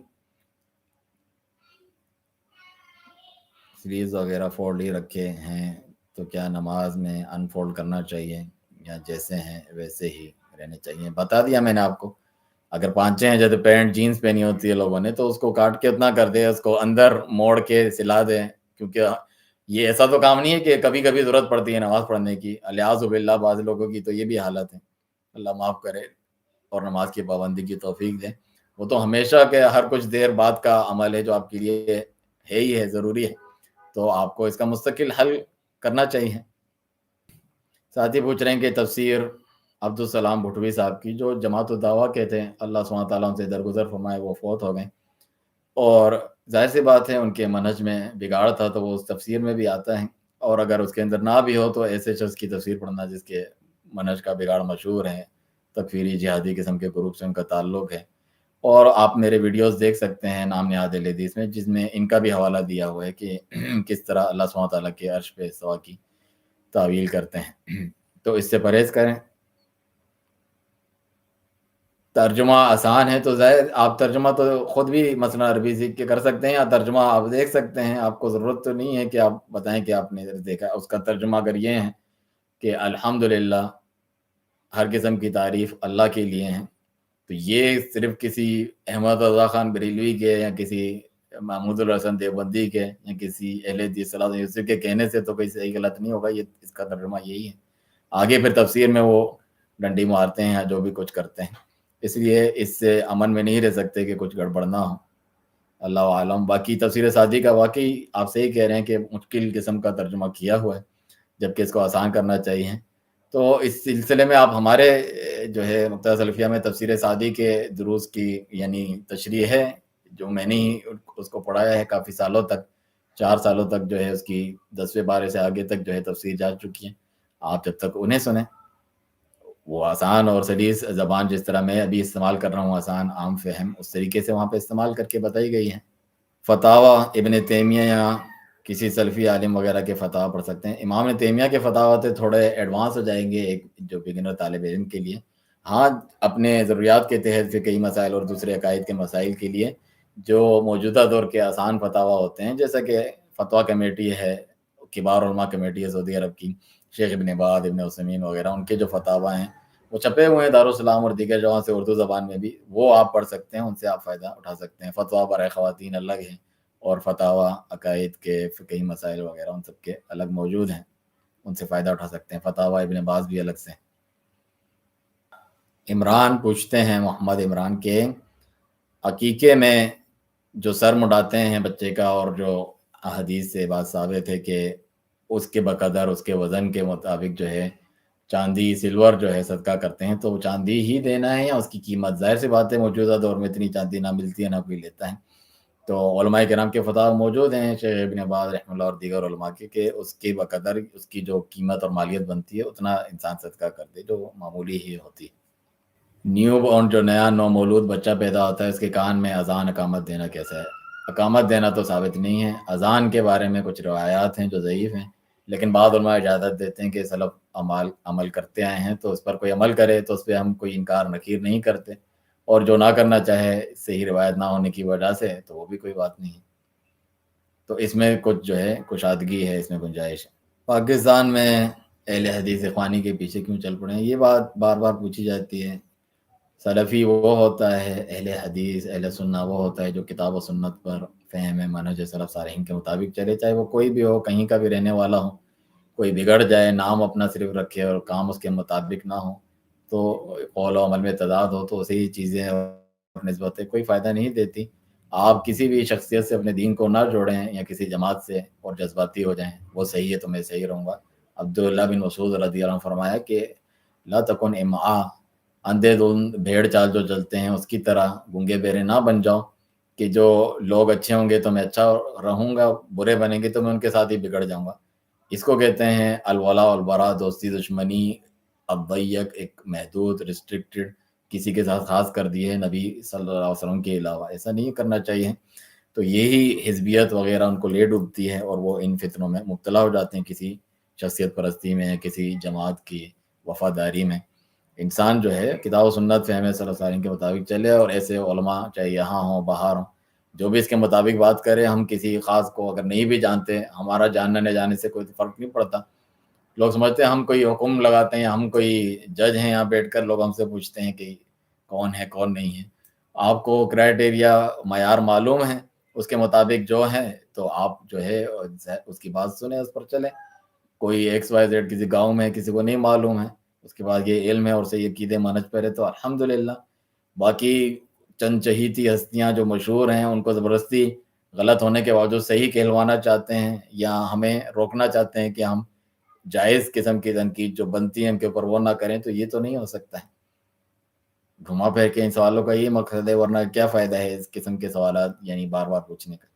سلیوز وغیرہ فولڈ ہی رکھے ہیں تو کیا نماز میں انفولڈ کرنا چاہیے یا جیسے ہیں ویسے ہی رہنے چاہیے؟ بتا دیا میں نے آپ کو. اگر پانچے ہیں جیسے پینٹ جینس پہنی ہوتی ہے لوگوں نے تو اس کو کاٹ کے اتنا کر دے، اس کو اندر موڑ کے سلا دیں. کیونکہ یہ ایسا تو کام نہیں ہے کہ کبھی کبھی ضرورت پڑتی ہے نماز پڑھنے کی. الیاذ باللہ بعض لوگوں کی تو یہ بھی حالت ہے، اللہ معاف کرے اور نماز کی پابندی کی توفیق دے. وہ تو ہمیشہ کے ہر کچھ دیر بعد کا عمل ہے جو آپ کے لیے ہے ہی ہے، ضروری ہے. تو آپ کو اس کا مستقل حل کرنا چاہیے. ساتھی پوچھ رہے ہیں کہ تفسیر عبدالسلام بھٹوی صاحب کی جو جماعت الدعوہ کے تھے، اللہ سبحانہ تعالیٰ ان سے درگزر فرمائے، وہ فوت ہو گئے. اور ظاہر سی بات ہے ان کے منہج میں بگاڑ تھا تو وہ اس تفسیر میں بھی آتا ہے. اور اگر اس کے اندر نہ بھی ہو تو ایسے شخص کی تفسیر پڑھنا جس کے منہج کا بگاڑ مشہور ہے، تکفیری جہادی قسم کے گروپ سے ان کا تعلق ہے. اور آپ میرے ویڈیوز دیکھ سکتے ہیں نام نہاد الحدیث میں، جس میں ان کا بھی حوالہ دیا ہوا ہے کہ کس طرح اللہ سبحانہ تعالیٰ کے عرش پہ استوا کی تعویل کرتے ہیں. تو اس سے پرہیز کریں. ترجمہ آسان ہے تو ظاہر آپ ترجمہ تو خود بھی مثلا عربی سیکھ کے کر سکتے ہیں، یا ترجمہ آپ دیکھ سکتے ہیں. آپ کو ضرورت تو نہیں ہے کہ آپ بتائیں کہ آپ نے دیکھا. اس کا ترجمہ اگر یہ ہے کہ الحمدللہ ہر قسم کی تعریف اللہ کے لیے ہیں، تو یہ صرف کسی احمد رضا خان بریلوی کے یا کسی محمود الحسن دیوبندی کے یا کسی اہل حدیث صلاح یوسف کے کہنے سے تو کوئی صحیح غلط نہیں ہوگا. یہ اس کا ترجمہ یہی ہے. آگے پھر تفسیر میں وہ ڈنڈی مارتے ہیں یا جو بھی کچھ کرتے ہیں. اس لیے اس سے امن میں نہیں رہ سکتے کہ کچھ گڑبڑ نہ ہو. اللہ عالم. باقی تفسیر سعدی کا واقعی آپ صحیح کہہ رہے ہیں کہ مشکل قسم کا ترجمہ کیا ہوا ہے، جبکہ اس کو آسان کرنا چاہیے. تو اس سلسلے میں آپ ہمارے جو ہے مکتبہ سلفیہ میں تفسیر سعدی کے دروس کی یعنی تشریح ہے، جو میں نے ہی اس کو پڑھایا ہے کافی سالوں تک، 4 سالوں تک جو ہے اس کی 10ویں بارے سے آگے تک جو ہے تفسیر جا چکی ہے. آپ جب تک انہیں سنیں، وہ آسان اور سلیس زبان جس طرح میں ابھی استعمال کر رہا ہوں، آسان عام فہم، اس طریقے سے وہاں پہ استعمال کر کے بتائی گئی ہے. فتاوی ابن تیمیہ یا کسی سلفی عالم وغیرہ کے فتاوی پڑھ سکتے ہیں. امام تیمیہ کے فتاوی تھے تھوڑے ایڈوانس ہو جائیں گے ایک جو بگنر طالب علم کے لیے. ہاں اپنے ضروریات کے تحت فقہی مسائل اور دوسرے عقائد کے مسائل کے لیے جو موجودہ دور کے آسان فتاوی ہوتے ہیں، جیسا کہ فتویٰ کمیٹی ہے، کبار علماء کمیٹی ہے سعودی عرب کی، شیخ ابن باز، ابن عثیمین وغیرہ، ان کے جو فتاوی ہیں وہ چھپے ہوئے ہیں دارالسلام اور دیگر جگہوں سے اردو زبان میں بھی، وہ آپ پڑھ سکتے ہیں، ان سے آپ فائدہ اٹھا سکتے ہیں. فتویٰ برائے خواتین الگ ہیں اور فتاوی عقائد کے فقہی مسائل وغیرہ ان سب کے الگ موجود ہیں، ان سے فائدہ اٹھا سکتے ہیں. فتاوی ابن باز بھی الگ سے. عمران پوچھتے ہیں، محمد عمران، کے عقیقے میں جو سر مڈاتے ہیں بچے کا، اور جو حدیث سے بات ثابت ہے کہ اس کے بقدر اس کے وزن کے مطابق جو ہے چاندی سلور جو ہے صدقہ کرتے ہیں، تو چاندی ہی دینا ہے یا اس کی قیمت؟ ظاہر سی بات ہے موجودہ دور میں اتنی چاندی نہ ملتی ہے، نہ کوئی لیتا ہے. تو علماء کرام کے فتاوی موجود ہیں، شیخ ابن باز رحمہ اللہ اور دیگر علماء کے، کہ اس کی بقدر اس کی جو قیمت اور مالیت بنتی ہے اتنا انسان صدقہ کر دے جو معمولی ہی ہوتی ہے. نیو بورن جو نیا نو مولود بچہ پیدا ہوتا ہے، اس کے کان میں اذان اقامت دینا کیسا ہے؟ اقامت دینا تو ثابت نہیں ہے۔ اذان کے بارے میں کچھ روایات ہیں جو ضعیف ہیں، لیکن بعض علماء اجازت دیتے ہیں کہ سلف عمل کرتے آئے ہیں تو اس پر کوئی عمل کرے تو اس پہ ہم کوئی انکار نکیر نہیں کرتے، اور جو نہ کرنا چاہے صحیح روایت نہ ہونے کی وجہ سے تو وہ بھی کوئی بات نہیں ہے۔ تو اس میں کچھ جو ہے کشادگی ہے، اس میں گنجائش ہے۔ پاکستان میں اہل حدیث اخوانی کے پیچھے کیوں چل پڑے ہیں، یہ بات بار بار پوچھی جاتی ہے۔ سلفی وہ ہوتا ہے، اہل حدیث اہل سنہ وہ ہوتا ہے جو کتاب و سنت پر فہم منہج سلف صالحین کے مطابق چلے، چاہے وہ کوئی بھی ہو، کہیں کا بھی رہنے والا ہو۔ کوئی بگڑ جائے، نام اپنا صرف رکھے اور کام اس کے مطابق نہ ہو، تو قول و عمل میں تضاد ہو، تو اسی چیزیں نسبت کوئی فائدہ نہیں دیتی۔ آپ کسی بھی شخصیت سے اپنے دین کو نہ جوڑیں یا کسی جماعت سے اور جذباتی ہو جائیں، وہ صحیح ہے تو میں صحیح رہوں گا۔ عبداللہ بن مسعود رضی اللہ عنہ فرمایا کہ لا تکن امعاء، اندھے دھند بھیڑ چال جو چلتے ہیں اس کی طرح گنگے بہرے نہ بن جاؤ کہ جو لوگ اچھے ہوں گے تو میں اچھا رہوں گا، برے بنیں گے تو میں ان کے ساتھ ہی بگڑ جاؤں گا۔ اس کو کہتے ہیں الولا والبرا، دوستی دشمنی الضیق، ایک محدود ریسٹرکٹڈ، کسی کے ساتھ خاص کر دیے نبی صلی اللہ علیہ وسلم کے علاوہ، ایسا نہیں کرنا چاہیے۔ تو یہی حزبیت وغیرہ ان کو لے ڈوبتی ہے اور وہ ان فتنوں میں مبتلا ہو جاتے ہیں، کسی شخصیت پرستی میں، کسی جماعت کی وفاداری میں۔ انسان جو ہے کتاب و سنت فہم صلی اللہ علیہ وسلم کے مطابق چلے، اور ایسے علماء چاہے یہاں ہوں باہر ہوں جو بھی اس کے مطابق بات کرے، ہم کسی خاص کو اگر نہیں بھی جانتے، ہمارا جاننے نہ جانے سے کوئی فرق نہیں پڑتا۔ لوگ سمجھتے ہیں ہم کوئی حکم لگاتے ہیں، ہم کوئی جج ہیں، یہاں بیٹھ کر لوگ ہم سے پوچھتے ہیں کہ کون ہے کون نہیں ہے۔ آپ کو کرائٹیریا معیار معلوم ہے، اس کے مطابق جو ہے تو آپ جو ہے اس کی بات سنیں، اس پر چلیں۔ کوئی ایکس وائی زیڈ کسی گاؤں میں کسی کو نہیں معلوم ہے، اس کے بعد یہ علم ہے اور صحیح عقیدے منہج پر ہے تو الحمدللہ۔ باقی چند چہیتی ہستیاں جو مشہور ہیں ان کو زبردستی غلط ہونے کے باوجود صحیح کہلوانا چاہتے ہیں، یا ہمیں روکنا چاہتے ہیں کہ ہم جائز قسم کی تنقید جو بنتی ہے ان کے اوپر وہ نہ کریں، تو یہ تو نہیں ہو سکتا ہے۔ گھما پھر کے ان سوالوں کا یہ مقصد ہے، ورنہ کیا فائدہ ہے اس قسم کے سوالات یعنی بار بار پوچھنے کا،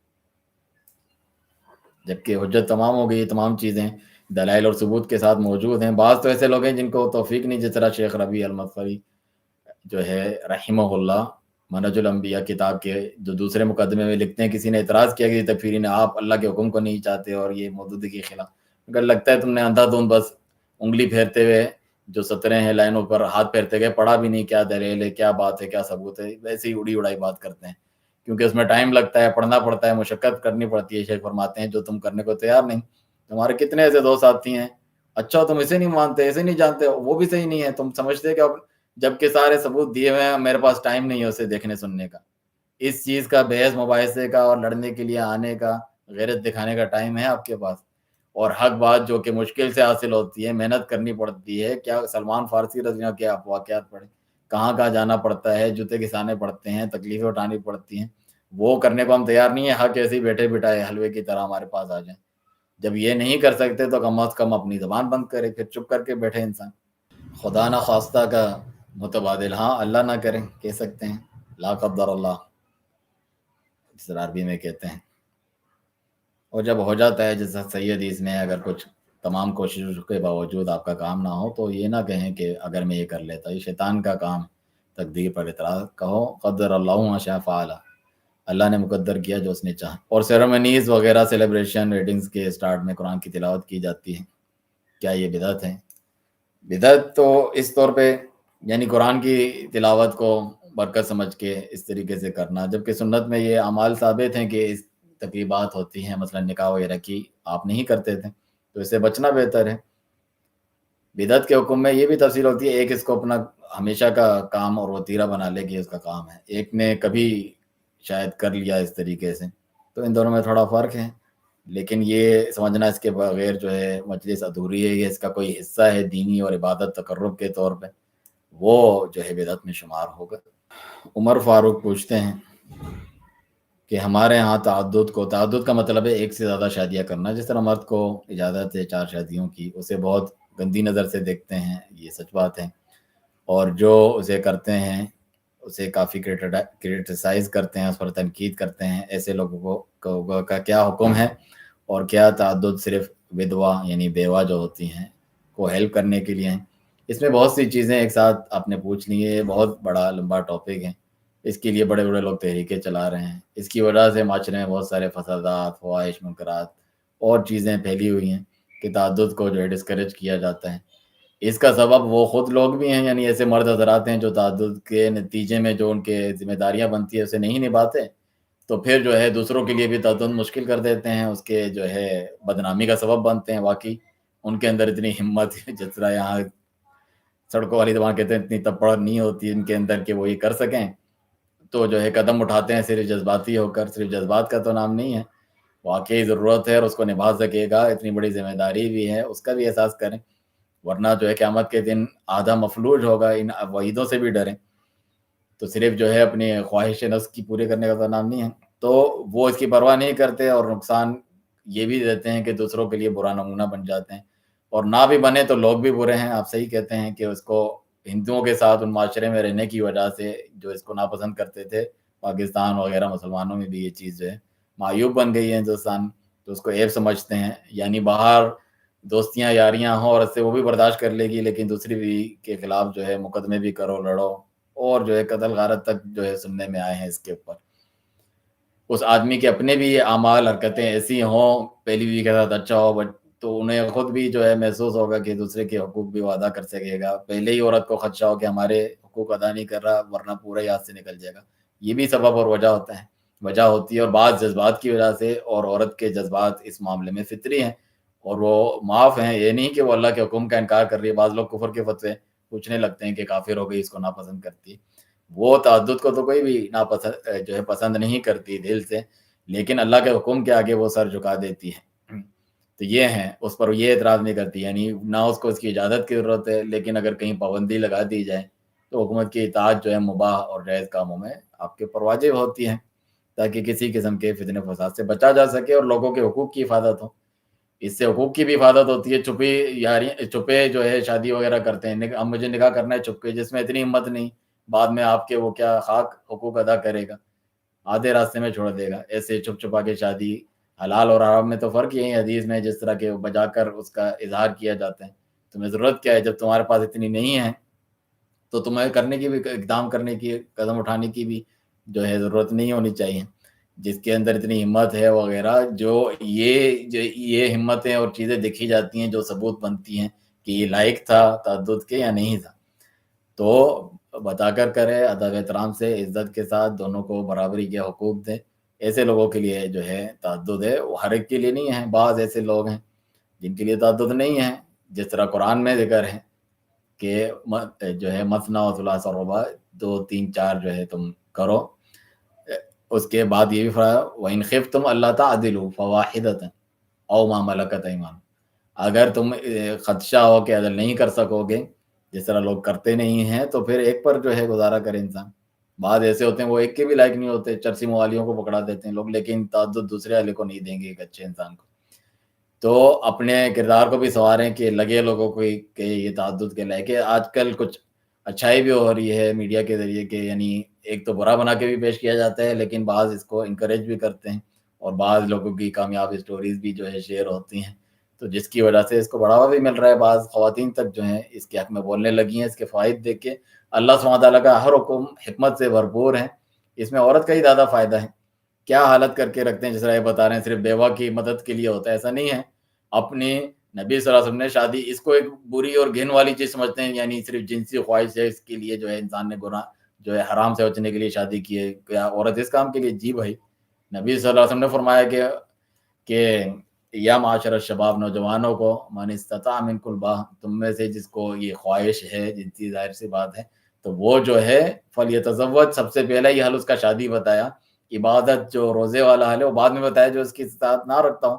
جبکہ حجت تمام ہو گئی، تمام چیزیں دلائل اور ثبوت کے ساتھ موجود ہیں۔ بعض تو ایسے لوگ ہیں جن کو توفیق نہیں، جس طرح شیخ ربیع المدخلی جو ہے رحمہ اللہ، منہج الانبیاء کتاب کے جو دوسرے مقدمے میں لکھتے ہیں، کسی نے اعتراض کیا کہ تکفیری نے آپ اللہ کے حکم کو نہیں چاہتے اور یہ مودودی کے خلاف، اگر لگتا ہے تم نے اندھا دھند بس انگلی پھیرتے ہوئے جو سطریں ہیں لائنوں پر ہاتھ پھیرتے گئے، پڑھا بھی نہیں کیا دلیل ہے کیا بات ہے کیا ثبوت ہے، ویسے ہی اڑی اڑائی بات کرتے ہیں، کیونکہ اس میں ٹائم لگتا ہے، پڑھنا پڑتا ہے، مشقت کرنی پڑتی ہے۔ شیخ فرماتے ہیں جو تم کرنے کو تیار نہیں، تمہارے کتنے ایسے دوست آتی ہیں، اچھا تم اسے نہیں مانتے، اسے نہیں جانتے، وہ بھی صحیح نہیں ہے، تم سمجھتے کہ اب جبکہ سارے ثبوت دیے ہوئے ہیں، میرے پاس ٹائم نہیں ہے اسے دیکھنے سننے کا۔ اس چیز کا بحث مباحثے کا اور لڑنے کے لیے آنے کا، غیرت دکھانے کا ٹائم ہے آپ کے پاس؟ اور حق بات جو کہ مشکل سے حاصل ہوتی ہے، محنت کرنی پڑتی ہے، کیا سلمان فارسی رضی اللہ عنہ کے آپ واقعات پڑھیں، کہاں کہاں جانا پڑتا ہے، جوتے کسانے پڑتے ہیں، تکلیفیں اٹھانی پڑتی ہیں، وہ کرنے کو ہم تیار نہیں ہیں۔ حق ایسے ہی بیٹھے بٹھائے حلوے کی طرح ہمارے پاس آ جائیں۔ جب یہ نہیں کر سکتے تو کم از کم اپنی زبان بند کرے، پھر چپ کر کے بیٹھے انسان۔ خدا نہ خواستہ کا متبادل، ہاں اللہ نہ کریں کہہ سکتے ہیں، لا قدر اللہ اس طرح عربی میں کہتے ہیں۔ اور جب ہو جاتا ہے جیسا صحیح حدیث میں، اگر کچھ تمام کوششوں کے باوجود آپ کا کام نہ ہو تو یہ نہ کہیں کہ اگر میں یہ کر لیتا، یہ شیطان کا کام، تقدیر پر اعتراض، کہو قدر اللہ ما شاء فعل، اللہ نے مقدر کیا جو اس نے چاہا۔ اور سیریمنیز وغیرہ، سیلیبریشن، ویڈنگز کے اسٹارٹ میں قرآن کی تلاوت کی جاتی ہے، کیا یہ بدعت ہے؟ بدعت تو اس طور پہ یعنی قرآن کی تلاوت کو برکت سمجھ کے اس طریقے سے کرنا، جبکہ سنت میں یہ اعمال ثابت ہیں کہ اس تقریبات ہوتی ہیں، مثلا نکاح وغیرہ کی آپ نہیں کرتے تھے، تو اس سے بچنا بہتر ہے۔ بدعت کے حکم میں یہ بھی تفصیل ہوتی ہے، ایک اس کو اپنا ہمیشہ کا کام اور وتیرہ بنا لے کہ اس کا کام ہے، ایک نے کبھی شاید کر لیا اس طریقے سے، تو ان دونوں میں تھوڑا فرق ہے۔ لیکن یہ سمجھنا اس کے بغیر جو ہے مجلس ادھوری ہے، یہ اس کا کوئی حصہ ہے دینی اور عبادت تقرب کے طور پہ، وہ جو ہے بدعت میں شمار ہوگا۔ عمر فاروق پوچھتے ہیں کہ ہمارے ہاں تعدد کا مطلب ہے ایک سے زیادہ شادیاں کرنا، جس طرح مرد کو اجازت ہے 4 شادیوں کی، اسے بہت گندی نظر سے دیکھتے ہیں، یہ سچ بات ہے، اور جو اسے کرتے ہیں اسے کافی کرٹیسائز کرتے ہیں، اس پر تنقید کرتے ہیں۔ ایسے لوگوں کا کیا حکم ہے، اور کیا تعدد صرف ودوا یعنی بیوہ جو ہوتی ہیں کو ہیلپ کرنے کے لیے ہیں؟ اس میں بہت سی چیزیں ایک ساتھ آپ نے پوچھ لی ہے، یہ بہت بڑا لمبا ٹاپک ہے، اس کے لیے بڑے بڑے لوگ تحریکیں چلا رہے ہیں. اس کی وجہ سے معاشرے میں بہت سارے فسادات، فواہش، منکرات اور چیزیں پھیلی ہوئی ہیں کہ تعدد کو جو ہے ڈسکریج کیا جاتا ہے. اس کا سبب وہ خود لوگ بھی ہیں، یعنی ایسے مرد حضرات ہیں جو تعدد کے نتیجے میں جو ان کے ذمہ داریاں بنتی ہے اسے نہیں نبھاتے، تو پھر جو ہے دوسروں کے لیے بھی تعدد مشکل کر دیتے ہیں، اس کے جو ہے بدنامی کا سبب بنتے ہیں. واقعی ان کے اندر اتنی ہمت جس طرح یہاں سڑکوں والی زبان کہتے ہیں اتنی تپڑ نہیں ہوتی ان کے اندر کہ وہ یہ کر سکیں، تو جو ہے قدم اٹھاتے ہیں صرف جذباتی ہو کر. صرف جذبات کا تو نام نہیں ہے، واقعی ضرورت ہے اور اس کو نبھا سکے گا، اتنی بڑی ذمہ داری بھی ہے، اس کا بھی احساس کریں. ورنہ جو ہے قیامت کے دن آدھا مفلوج ہوگا. ان وعیدوں سے بھی ڈریں. تو صرف جو ہے اپنی خواہش نفس کی پوری کرنے کا تو نام نہیں ہے. تو وہ اس کی پرواہ نہیں کرتے اور نقصان یہ بھی دیتے ہیں کہ دوسروں کے لیے برا نمونہ بن جاتے ہیں. اور نہ بھی بنے تو لوگ بھی برے ہیں. آپ صحیح کہتے ہیں کہ اس کو ہندوؤں کے ساتھ ان معاشرے میں رہنے کی وجہ سے جو اس کو ناپسند کرتے تھے، پاکستان وغیرہ مسلمانوں میں بھی یہ چیز جو ہے معیوب بن گئی ہے ہندوستان، تو اس کو عیب سمجھتے ہیں. یعنی باہر دوستیاں یاریاں ہوں اور اس سے وہ بھی برداشت کر لے گی، لیکن دوسری بھی کے خلاف جو ہے مقدمے بھی کرو، لڑو، اور جو ہے قتل غارت تک جو ہے سننے میں آئے ہیں اس کے اوپر. اس آدمی کے اپنے بھی اعمال حرکتیں ایسی ہوں، پہلی بیوی کے ساتھ اچھا ہو، تو انہیں خود بھی جو ہے محسوس ہوگا کہ دوسرے کے حقوق بھی وہ ادا کر سکے گا. پہلے ہی عورت کو خدشہ ہو کہ ہمارے حقوق ادا نہیں کر رہا ورنہ پورا ہی ہاتھ سے نکل جائے گا. یہ بھی سبب اور وجہ ہوتی ہے. اور بعض جذبات کی وجہ سے، اور عورت کے جذبات اس معاملے میں فطری ہیں اور وہ معاف ہیں. یہ نہیں کہ وہ اللہ کے حکم کا انکار کر رہی ہے. بعض لوگ کفر کے فتوے پوچھنے لگتے ہیں کہ کافر ہو گئی، اس کو ناپسند کرتی. وہ تعدد کو تو کوئی بھی ناپسند جو ہے پسند نہیں کرتی دل سے، لیکن اللہ کے حکم کے آگے وہ سر جھکا دیتی ہے. تو یہ ہیں، اس پر یہ اعتراض نہیں کرتی. یعنی نہ اس کو اس کی اجازت کی ضرورت ہے، لیکن اگر کہیں پابندی لگا دی جائے تو حکومت کی اطاعت جو ہے مباح اور جائز کاموں میں آپ کے اوپر واجب ہوتی ہے، تاکہ کسی قسم کے فتنے فساد سے بچا جا سکے اور لوگوں کے حقوق کی حفاظت ہو. اس سے حقوق کی بھی حفاظت ہوتی ہے. چھپی یاری، چھپے جو ہے شادی وغیرہ کرتے ہیں، اب مجھے نکاح کرنا ہے چھپ کے، جس میں اتنی ہمت نہیں، بعد میں آپ کے وہ کیا خاک حقوق ادا کرے گا، آدھے راستے میں چھوڑ دے گا. ایسے چھپ چھپا کے شادی، حلال اور حرام میں تو فرق یہی حدیث میں جس طرح کے بجا کر اس کا اظہار کیا جاتا ہے. تمہیں ضرورت کیا ہے جب تمہارے پاس اتنی نہیں ہے، تو تمہیں کرنے کی بھی، اقدام کرنے کی، قدم اٹھانے کی بھی جو ہے ضرورت نہیں ہونی چاہیے. جس کے اندر اتنی ہمت ہے وغیرہ، جو یہ ہمتیں اور چیزیں دیکھی جاتی ہیں جو ثبوت بنتی ہیں کہ یہ لائق تھا تعدد کے یا نہیں تھا، تو بتا کر کرے، ادب احترام سے، عزت کے ساتھ، دونوں کو برابری کے حقوق دے. ایسے لوگوں کے لیے جو ہے تعدد ہے، وہ ہر ایک کے لیے نہیں ہے. بعض ایسے لوگ ہیں جن کے لیے تعدد نہیں ہے، جس طرح قرآن میں ذکر ہے کہ جو ہے مثنی و ثلاث و رباع، 2 3 4 جو ہے تم کرو. اس کے بعد یہ بھی فرمایا وَإِنْ خِفْتُمْ أَلَّا تَعْدِلُوا فَوَاحِدَةً أَوْ مَا مَلَكَتْ أَيْمَانُكُمْ. اگر تم خدشہ ہو کہ عدل نہیں کر سکو گے، جس طرح لوگ کرتے نہیں ہیں، تو پھر ایک پر جو ہے گزارا کرے انسان. بعض ایسے ہوتے ہیں وہ ایک کے بھی لائق نہیں ہوتے، چرسی موالیوں کو پکڑا دیتے ہیں لوگ، لیکن تعدد دوسرے والے کو نہیں دیں گے ایک اچھے انسان کو. تو اپنے کردار کو بھی سنواریں کہ لگے لوگوں کو کہ یہ تعدد کے لائق ہے. آج کل کچھ اچھائی بھی ہو رہی ہے میڈیا کے ذریعے کہ یعنی ایک تو برا بنا کے بھی پیش کیا جاتا ہے، لیکن بعض اس کو انکریج بھی کرتے ہیں، اور بعض لوگوں کی کامیاب اسٹوریز بھی جو ہے شیئر ہوتی ہیں، تو جس کی وجہ سے اس کو بڑھاوا بھی مل رہا ہے. بعض خواتین تک جو ہیں اس کے حق میں بولنے لگی ہیں. اس کے فوائد دیکھ کے اللہ سبحانہ تعالیٰ کا ہر حکم حکمت سے بھرپور ہے. اس میں عورت کا ہی زیادہ فائدہ ہے. کیا حالت کر کے رکھتے ہیں، جس طرح یہ بتا رہے ہیں صرف بیوہ کی مدد کے لیے ہوتا ہے، ایسا نہیں ہے. اپنے نبی صلی اللہ علیہ وسلم نے شادی اس کو ایک بری اور گھن والی چیز سمجھتے ہیں، یعنی صرف جنسی خواہش ہے اس کے لیے جو ہے انسان نے گناہ جو ہے حرام سے بچنے کے لیے شادی کی ہے. کیا عورت اس کام کے لیے؟ جی بھائی، نبی صلی اللہ علیہ وسلم نے فرمایا کہ یا معاشر الشباب، نوجوانوں کو، من استطاع منکم الباء، تم میں سے جس کو یہ خواہش ہے جنسی، ظاہر سی بات ہے، تو وہ جو ہے فلیتزوج، سب سے پہلا یہ حل اس کا شادی بتایا. عبادت جو روزے والا حل ہے وہ بعد میں بتایا جو اس کی استطاعت نہ رکھتا ہوں.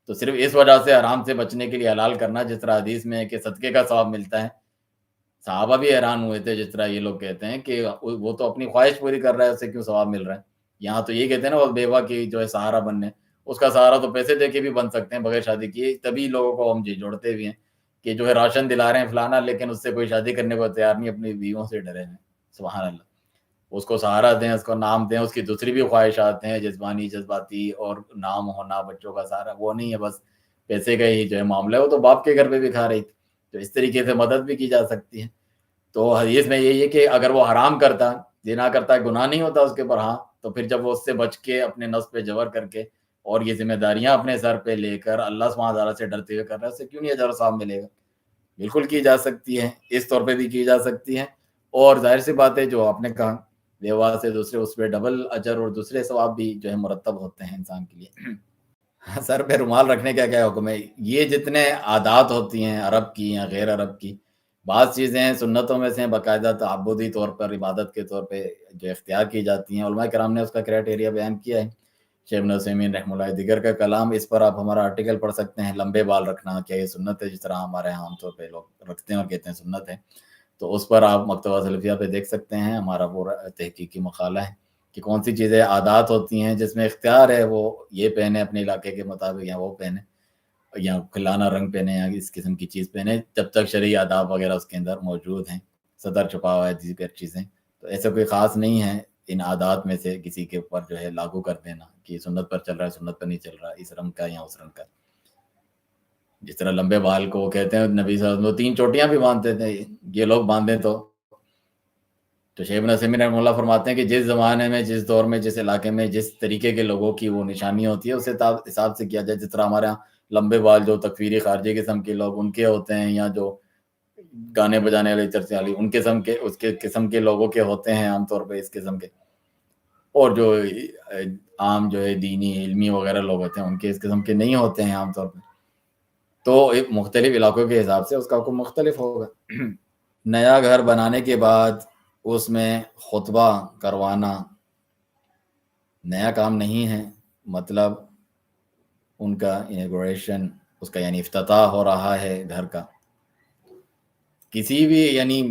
تو صرف اس وجہ سے حرام سے بچنے کے لیے حلال کرنا، جس طرح حدیث میں ہے کہ صدقے کا ثواب ملتا ہے. صحابہ بھی حیران ہوئے تھے جس طرح یہ لوگ کہتے ہیں کہ وہ تو اپنی خواہش پوری کر رہا ہے، اسے کیوں ثواب مل رہا ہے. یہاں تو یہ کہتے ہیں نا وہ بیوہ کی جو ہے سہارا بننے، اس کا سہارا تو پیسے دے کے بھی بن سکتے ہیں بغیر شادی کیے. تبھی لوگوں کو ہم جوڑتے بھی ہیں کہ جو ہے راشن دلا رہے ہیں فلانا، لیکن اس سے کوئی شادی کرنے کو تیار نہیں، اپنی بیویوں سے ڈرے ہیں. سبحان اللہ. اس کو سہارا دیں، اس کو نام دیں، اس کی دوسری بھی خواہشات ہیں جسمانی، جذباتی، اور نام ہونا، بچوں کا سہارا، وہ نہیں ہے بس پیسے کا ہی جو ہے معاملہ ہے. وہ تو باپ کے گھر پہ بھی کھا رہی تھی، تو اس طریقے سے مدد بھی کی جا سکتی ہے. تو حدیث میں یہی ہے کہ اگر وہ حرام کرتا زنا کرتا ہے گناہ نہیں ہوتا اس کے اوپر، ہاں، تو پھر جب وہ اس سے بچ کے اپنے نفس پہ جبر کر کے اور یہ ذمہ داریاں اپنے سر پہ لے کر اللہ سبحانہ تعالیٰ سے ڈرتے ہوئے کر رہا ہے، اس سے کیوں نہیں اجر و ثواب ملے گا؟ بالکل کی جا سکتی ہے، اس طور پہ بھی کی جا سکتی ہے، اور ظاہر سی بات ہے جو آپ نے کہا بیوہ سے دوسرے اس پہ ڈبل اجر اور دوسرے ثواب بھی جو ہے مرتب ہوتے ہیں انسان کے لیے۔ سر پہ رومال رکھنے کا کیا حکم ہے؟ یہ جتنے عادات ہوتی ہیں عرب کی یا غیر عرب کی، بعض چیزیں سنتوں میں سے باقاعدہ تعبدی طور پر عبادت کے طور پہ جو اختیار کی جاتی ہیں، علماء کرام نے اس کا کرائٹیریا بیان کیا ہے۔ شیخ ابن عثیمین رحمہ اللہ دیگر کا کلام اس پر آپ ہمارا آرٹیکل پڑھ سکتے ہیں، لمبے بال رکھنا کیا یہ سنت ہے؟ جس طرح ہمارے یہاں عام طور پہ لوگ رکھتے ہیں اور کہتے ہیں سنت ہے، تو اس پر آپ مکتبہ سلفیہ پہ دیکھ سکتے ہیں، ہمارا پورا تحقیقی مقالہ ہے کہ کون سی چیزیں عادات ہوتی ہیں جس میں اختیار ہے وہ یہ پہنے اپنے علاقے کے مطابق یا وہ پہنے یا کھلانا رنگ پہنے یا اس قسم کی چیز پہنے، جب تک شرعی آداب وغیرہ اس کے اندر موجود ہیں، صدر چھپا ہوا ہے دیگر چیزیں، تو ایسا کوئی خاص نہیں ہے ان عادات میں سے کسی کے اوپر جو ہے لاگو کر دینا کہ سنت پر چل رہا ہے سنت پر نہیں چل رہا، اس رنگ کا یا اس رنگ کا۔ جس طرح لمبے بال کو کہتے ہیں نبی صلی اللہ علیہ وسلم 3 چوٹیاں بھی باندھتے تھے، یہ لوگ باندھیں تو شیخ ابن عثیمین رحمہ اللہ فرماتے ہیں کہ جس زمانے میں جس دور میں جس علاقے میں جس طریقے کے لوگوں کی وہ نشانی ہوتی ہے اسے حساب سے کیا جائے۔ جس طرح ہمارے یہاں لمبے بال جو تکفیری خارجی قسم کے لوگ ان کے ہوتے ہیں، یا جو گانے بجانے والے چرچے والی ان قسم کے اس کے قسم کے لوگوں کے ہوتے ہیں عام طور پہ اس قسم کے، اور جو عام جو ہے دینی علمی وغیرہ لوگ ہوتے ہیں ان کے اس قسم کے نہیں ہوتے ہیں عام طور پہ، تو ایک مختلف علاقوں کے حساب سے اس کا حکم مختلف ہوگا۔ نیا گھر بنانے کے بعد اس میں خطبہ کروانا نیا کام نہیں ہے، مطلب ان کا انیگوریشن اس کا یعنی افتتاح ہو رہا ہے گھر کا، کسی بھی یعنی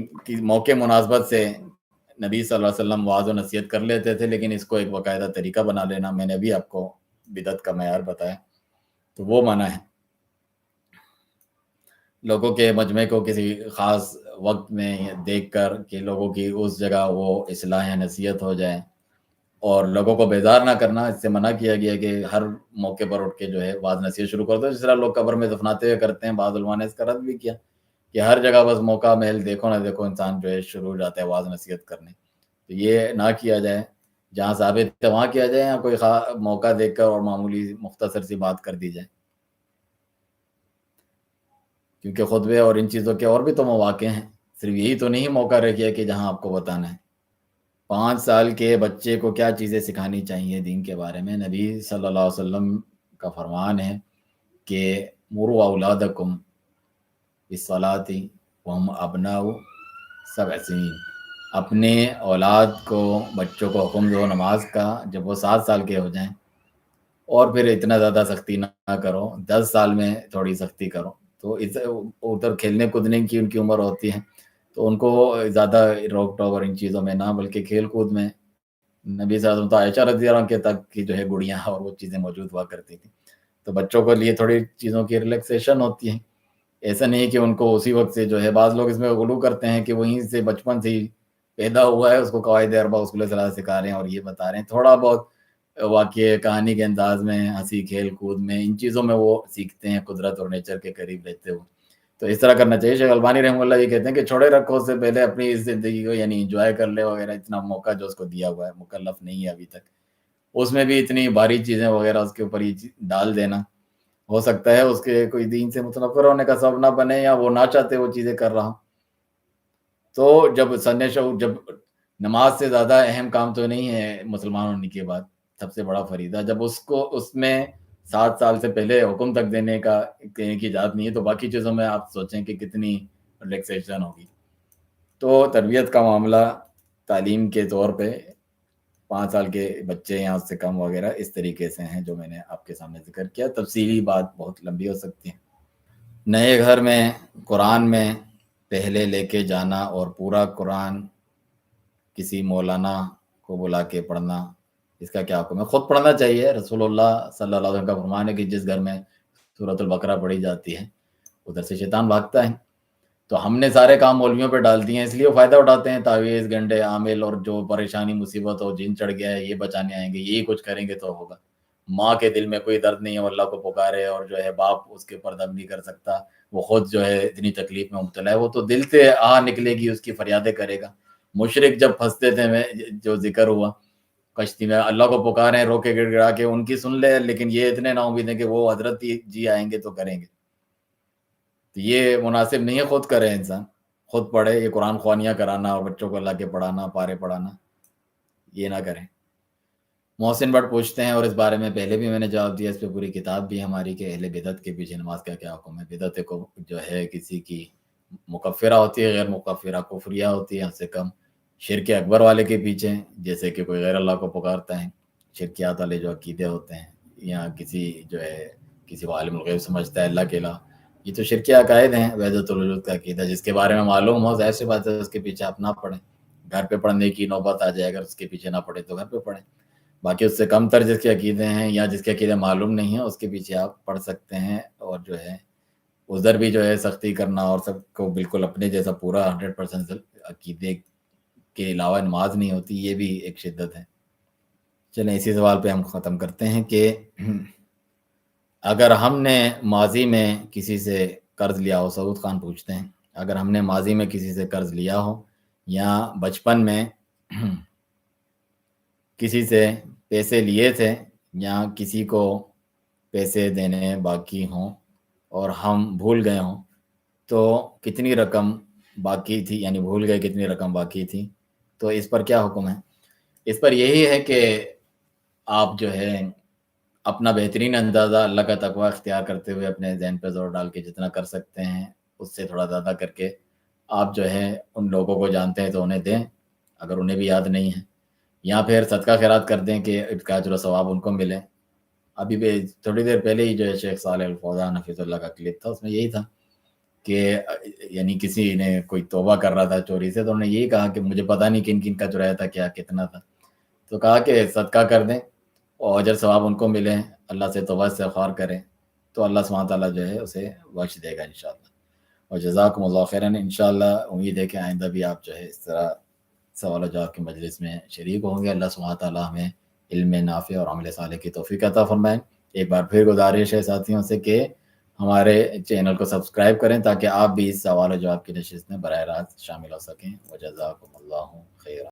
موقع مناسبت سے نبی صلی اللہ علیہ وسلم وعظ و نصیحت کر لیتے تھے، لیکن اس کو ایک باقاعدہ طریقہ بنا لینا، میں نے بھی آپ کو بدعت کا معیار بتایا، تو وہ منع ہے۔ لوگوں کے مجمع کو کسی خاص وقت میں دیکھ کر کہ لوگوں کی اس جگہ وہ اصلاح یا نصیحت ہو جائے اور لوگوں کو بیدار نہ کرنا، اس سے منع کیا گیا کہ ہر موقع پر اٹھ کے جو ہے وعظ نصیحت شروع کر دو، جس طرح لوگ قبر میں دفناتے ہوئے کرتے ہیں۔ بعض علماء نے اس کا رد بھی کیا کہ ہر جگہ بس موقع محل دیکھو نہ دیکھو انسان جو ہے شروع ہو جاتا ہے وعظ نصیحت کرنے، تو یہ نہ کیا جائے، جہاں ثابت ہے وہاں کیا جائے، یا کوئی موقع دیکھ کر اور معمولی مختصر سی بات کر دی جائے، کیونکہ خطبے اور ان چیزوں کے اور بھی تو مواقع ہیں، صرف یہی تو نہیں موقع رکھیا کہ جہاں آپ کو بتانا ہے۔ 5 سال کے بچے کو کیا چیزیں سکھانی چاہیے دین کے بارے میں؟ نبی صلی اللہ علیہ وسلم کا فرمان ہے کہ مروا اولادکم بالصلاۃ وہم ابناء 7 سنین، اپنے اولاد کو بچوں کو حکم دو نماز کا جب وہ 7 سال کے ہو جائیں، اور پھر اتنا زیادہ سختی نہ کرو، 10 سال میں تھوڑی سختی کرو، تو ادھر کھیلنے کودنے کی ان کی عمر ہوتی ہے، تو ان کو زیادہ روک ٹوک اور ان چیزوں میں نہ، بلکہ کھیل کود میں۔ نبی صلی اللہ علیہ وسلم تو عائشہ رضی اللہ عنہ کے تک کی جو ہے گڑیاں اور وہ چیزیں موجود ہوا کرتی تھیں، تو بچوں کے لیے تھوڑی چیزوں کی ریلیکسیشن ہوتی ہے، ایسا نہیں کہ ان کو اسی وقت سے جو ہے، بعض لوگ اس میں غلو کرتے ہیں کہ وہیں سے بچپن سے ہی پیدا ہوا ہے اس کو قواعد اربع اصول ثلاثہ سکھا رہے ہیں اور یہ بتا رہے ہیں، تھوڑا بہت واقعے کہانی کے انداز میں، ہنسی کھیل کود میں، ان چیزوں میں وہ سیکھتے ہیں قدرت اور نیچر کے قریب رہتے ہوئے، تو اس طرح کرنا چاہیے۔ شیخ البانی رحمہ اللہ یہ کہتے ہیں کہ چھوڑے رکھو اس سے پہلے اپنی اس زندگی کو یعنی انجوائے کر لے وغیرہ، اتنا موقع جو اس کو دیا ہوا ہے، مکلف نہیں ہے ابھی تک، اس میں بھی اتنی بھاری چیزیں وغیرہ اس کے اوپر یہ ڈال دینا، ہو سکتا ہے اس کے کوئی دین سے متنفر ہونے کا سبب نہ بنے، یا وہ نہ چاہتے وہ چیزیں کر رہا ہوں۔ تو جب سن شعور، جب نماز سے زیادہ اہم کام تو نہیں ہے مسلمان ہونے کے بعد سب سے بڑا فریضہ، جب اس کو اس میں 7 سال سے پہلے حکم تک دینے کی اجازت نہیں ہے، تو باقی چیزوں میں آپ سوچیں کہ کتنی ریلیکسیشن ہوگی۔ تو تربیت کا معاملہ تعلیم کے طور پہ 5 سال کے بچے یا اس سے کم وغیرہ اس طریقے سے ہیں جو میں نے آپ کے سامنے ذکر کیا، تفصیلی بات بہت لمبی ہو سکتی ہے۔ نئے گھر میں قرآن میں پہلے لے کے جانا اور پورا قرآن کسی مولانا کو بلا کے پڑھنا، اس کا کیا حکم ہے؟ خود پڑھنا چاہیے، رسول اللہ صلی اللہ علیہ وسلم کا فرمان ہے کہ جس گھر میں سورۃ البقرہ پڑھی جاتی ہے ادھر سے شیطان بھاگتا ہے، تو ہم نے سارے کام مولویوں پہ ڈال دیے ہیں، اس لیے وہ فائدہ اٹھاتے ہیں، تعویذ گنڈے عامل اور جو پریشانی مصیبت ہو، جن چڑھ گیا ہے یہ بچانے آئیں گے، یہی کچھ کریں گے تو ہوگا۔ ماں کے دل میں کوئی درد نہیں ہے وہ اللہ کو پکارے، اور جو ہے باپ اس کے اوپر دم نہیں کر سکتا، وہ خود جو ہے اتنی تکلیف میں مبتلا ہے، وہ تو دل سے نکلے گی اس کی فریادیں کرے گا، مشرک جب پھنستے تھے میں جو ذکر ہوا کشتی میں، اللہ کو پکارے رو کے گڑ گڑا کے، ان کی سن لے، لیکن یہ اتنے نا امید ہیں کہ وہ حضرت جی آئیں گے تو کریں گے. تو یہ مناسب نہیں ہے خود کرے انسان، خود پڑھے. یہ قرآن خوانیاں کرانا اور بچوں کو لا کے پڑھانا، پارے پڑھانا، یہ نہ کریں. محسن بٹ پوچھتے ہیں، اور اس بارے میں پہلے بھی میں نے جواب دیا، اس پہ پوری کتاب بھی ہماری کہ اہل بدعت کے پیچھے نماز کا کیا حکم ہے. بدعت کو جو ہے کسی کی مکفرہ ہوتی ہے، غیر مکفرہ کفریہ ہوتی ہے، ہم سے کم شرک اکبر والے کے پیچھے، جیسے کہ کوئی غیر اللہ کو پکارتا ہے، شرکیات والے جو عقیدے ہوتے ہیں، یا کسی جو ہے کسی کو عالم الغیب سمجھتا ہے اللہ کے علاوہ، یہ تو شرکی عقائد ہیں. وحدت الوجود کا عقیدہ جس کے بارے میں معلوم ہو، ظاہر سی بات ہے اس کے پیچھے آپ نہ پڑھیں. گھر پہ پڑھنے کی نوبت آ جائے، اگر اس کے پیچھے نہ پڑھیں تو گھر پہ پڑھیں. باقی اس سے کم تر جس کے عقیدے ہیں یا جس کے عقیدے معلوم نہیں ہیں، اس کے پیچھے آپ پڑھ سکتے ہیں. اور جو ہے ادھر بھی جو ہے سختی کرنا اور سب کو بالکل اپنے جیسا پورا 100% عقیدے کے علاوہ نماز نہیں ہوتی، یہ بھی ایک شدت ہے. چلیں اسی سوال پہ ہم ختم کرتے ہیں کہ اگر ہم نے ماضی میں کسی سے قرض لیا ہو، سعود خان پوچھتے ہیں، اگر ہم نے ماضی میں کسی سے قرض لیا ہو یا بچپن میں کسی سے پیسے لیے تھے یا کسی کو پیسے دینے باقی ہوں اور ہم بھول گئے ہوں، تو کتنی رقم باقی تھی، یعنی بھول گئے کتنی رقم باقی تھی، تو اس پر کیا حکم ہے؟ اس پر یہی ہے کہ آپ جو ہے اپنا بہترین اندازہ اللہ کا تقوی اختیار کرتے ہوئے اپنے ذہن پہ زور ڈال کے جتنا کر سکتے ہیں اس سے تھوڑا زیادہ کر کے آپ جو ہے ان لوگوں کو جانتے ہیں تو انہیں دیں اگر انہیں بھی یاد نہیں ہے، یا پھر صدقہ خیرات کر دیں کہ اس کا اجر و ثواب ان کو ملے. ابھی بھی تھوڑی دیر پہلے ہی جو ہے شیخ صالح الفوزان حفظ اللہ کا کلپ تھا، اس میں یہی تھا کہ یعنی کسی نے کوئی توبہ کر رہا تھا چوری سے، تو انہوں نے یہی کہا کہ مجھے پتہ نہیں کن کن کا چرایا تھا، کیا کتنا تھا، تو کہا کہ صدقہ کر دیں اور اجر ثواب ان کو ملے، اللہ سے توبہ استغفار کریں تو اللہ سبحانہ تعالیٰ جو ہے اسے بخش دے گا انشاءاللہ. اور جزاکم اللہ خیراً. انشاءاللہ امید ہے کہ آئندہ بھی آپ جو ہے اس طرح سوال و جواب کی مجلس میں شریک ہوں گے. اللہ سبحانہ تعالیٰ ہمیں علم نافع اور عمل صالح کی توفیق عطا فرمائیں. ایک بار پھر گزارش ہے ساتھیوں سے کہ ہمارے چینل کو سبسکرائب کریں تاکہ آپ بھی اس سوال و جواب کی نشست میں براہ راست شامل ہو سکیں. وجزاکم اللہ خیرا.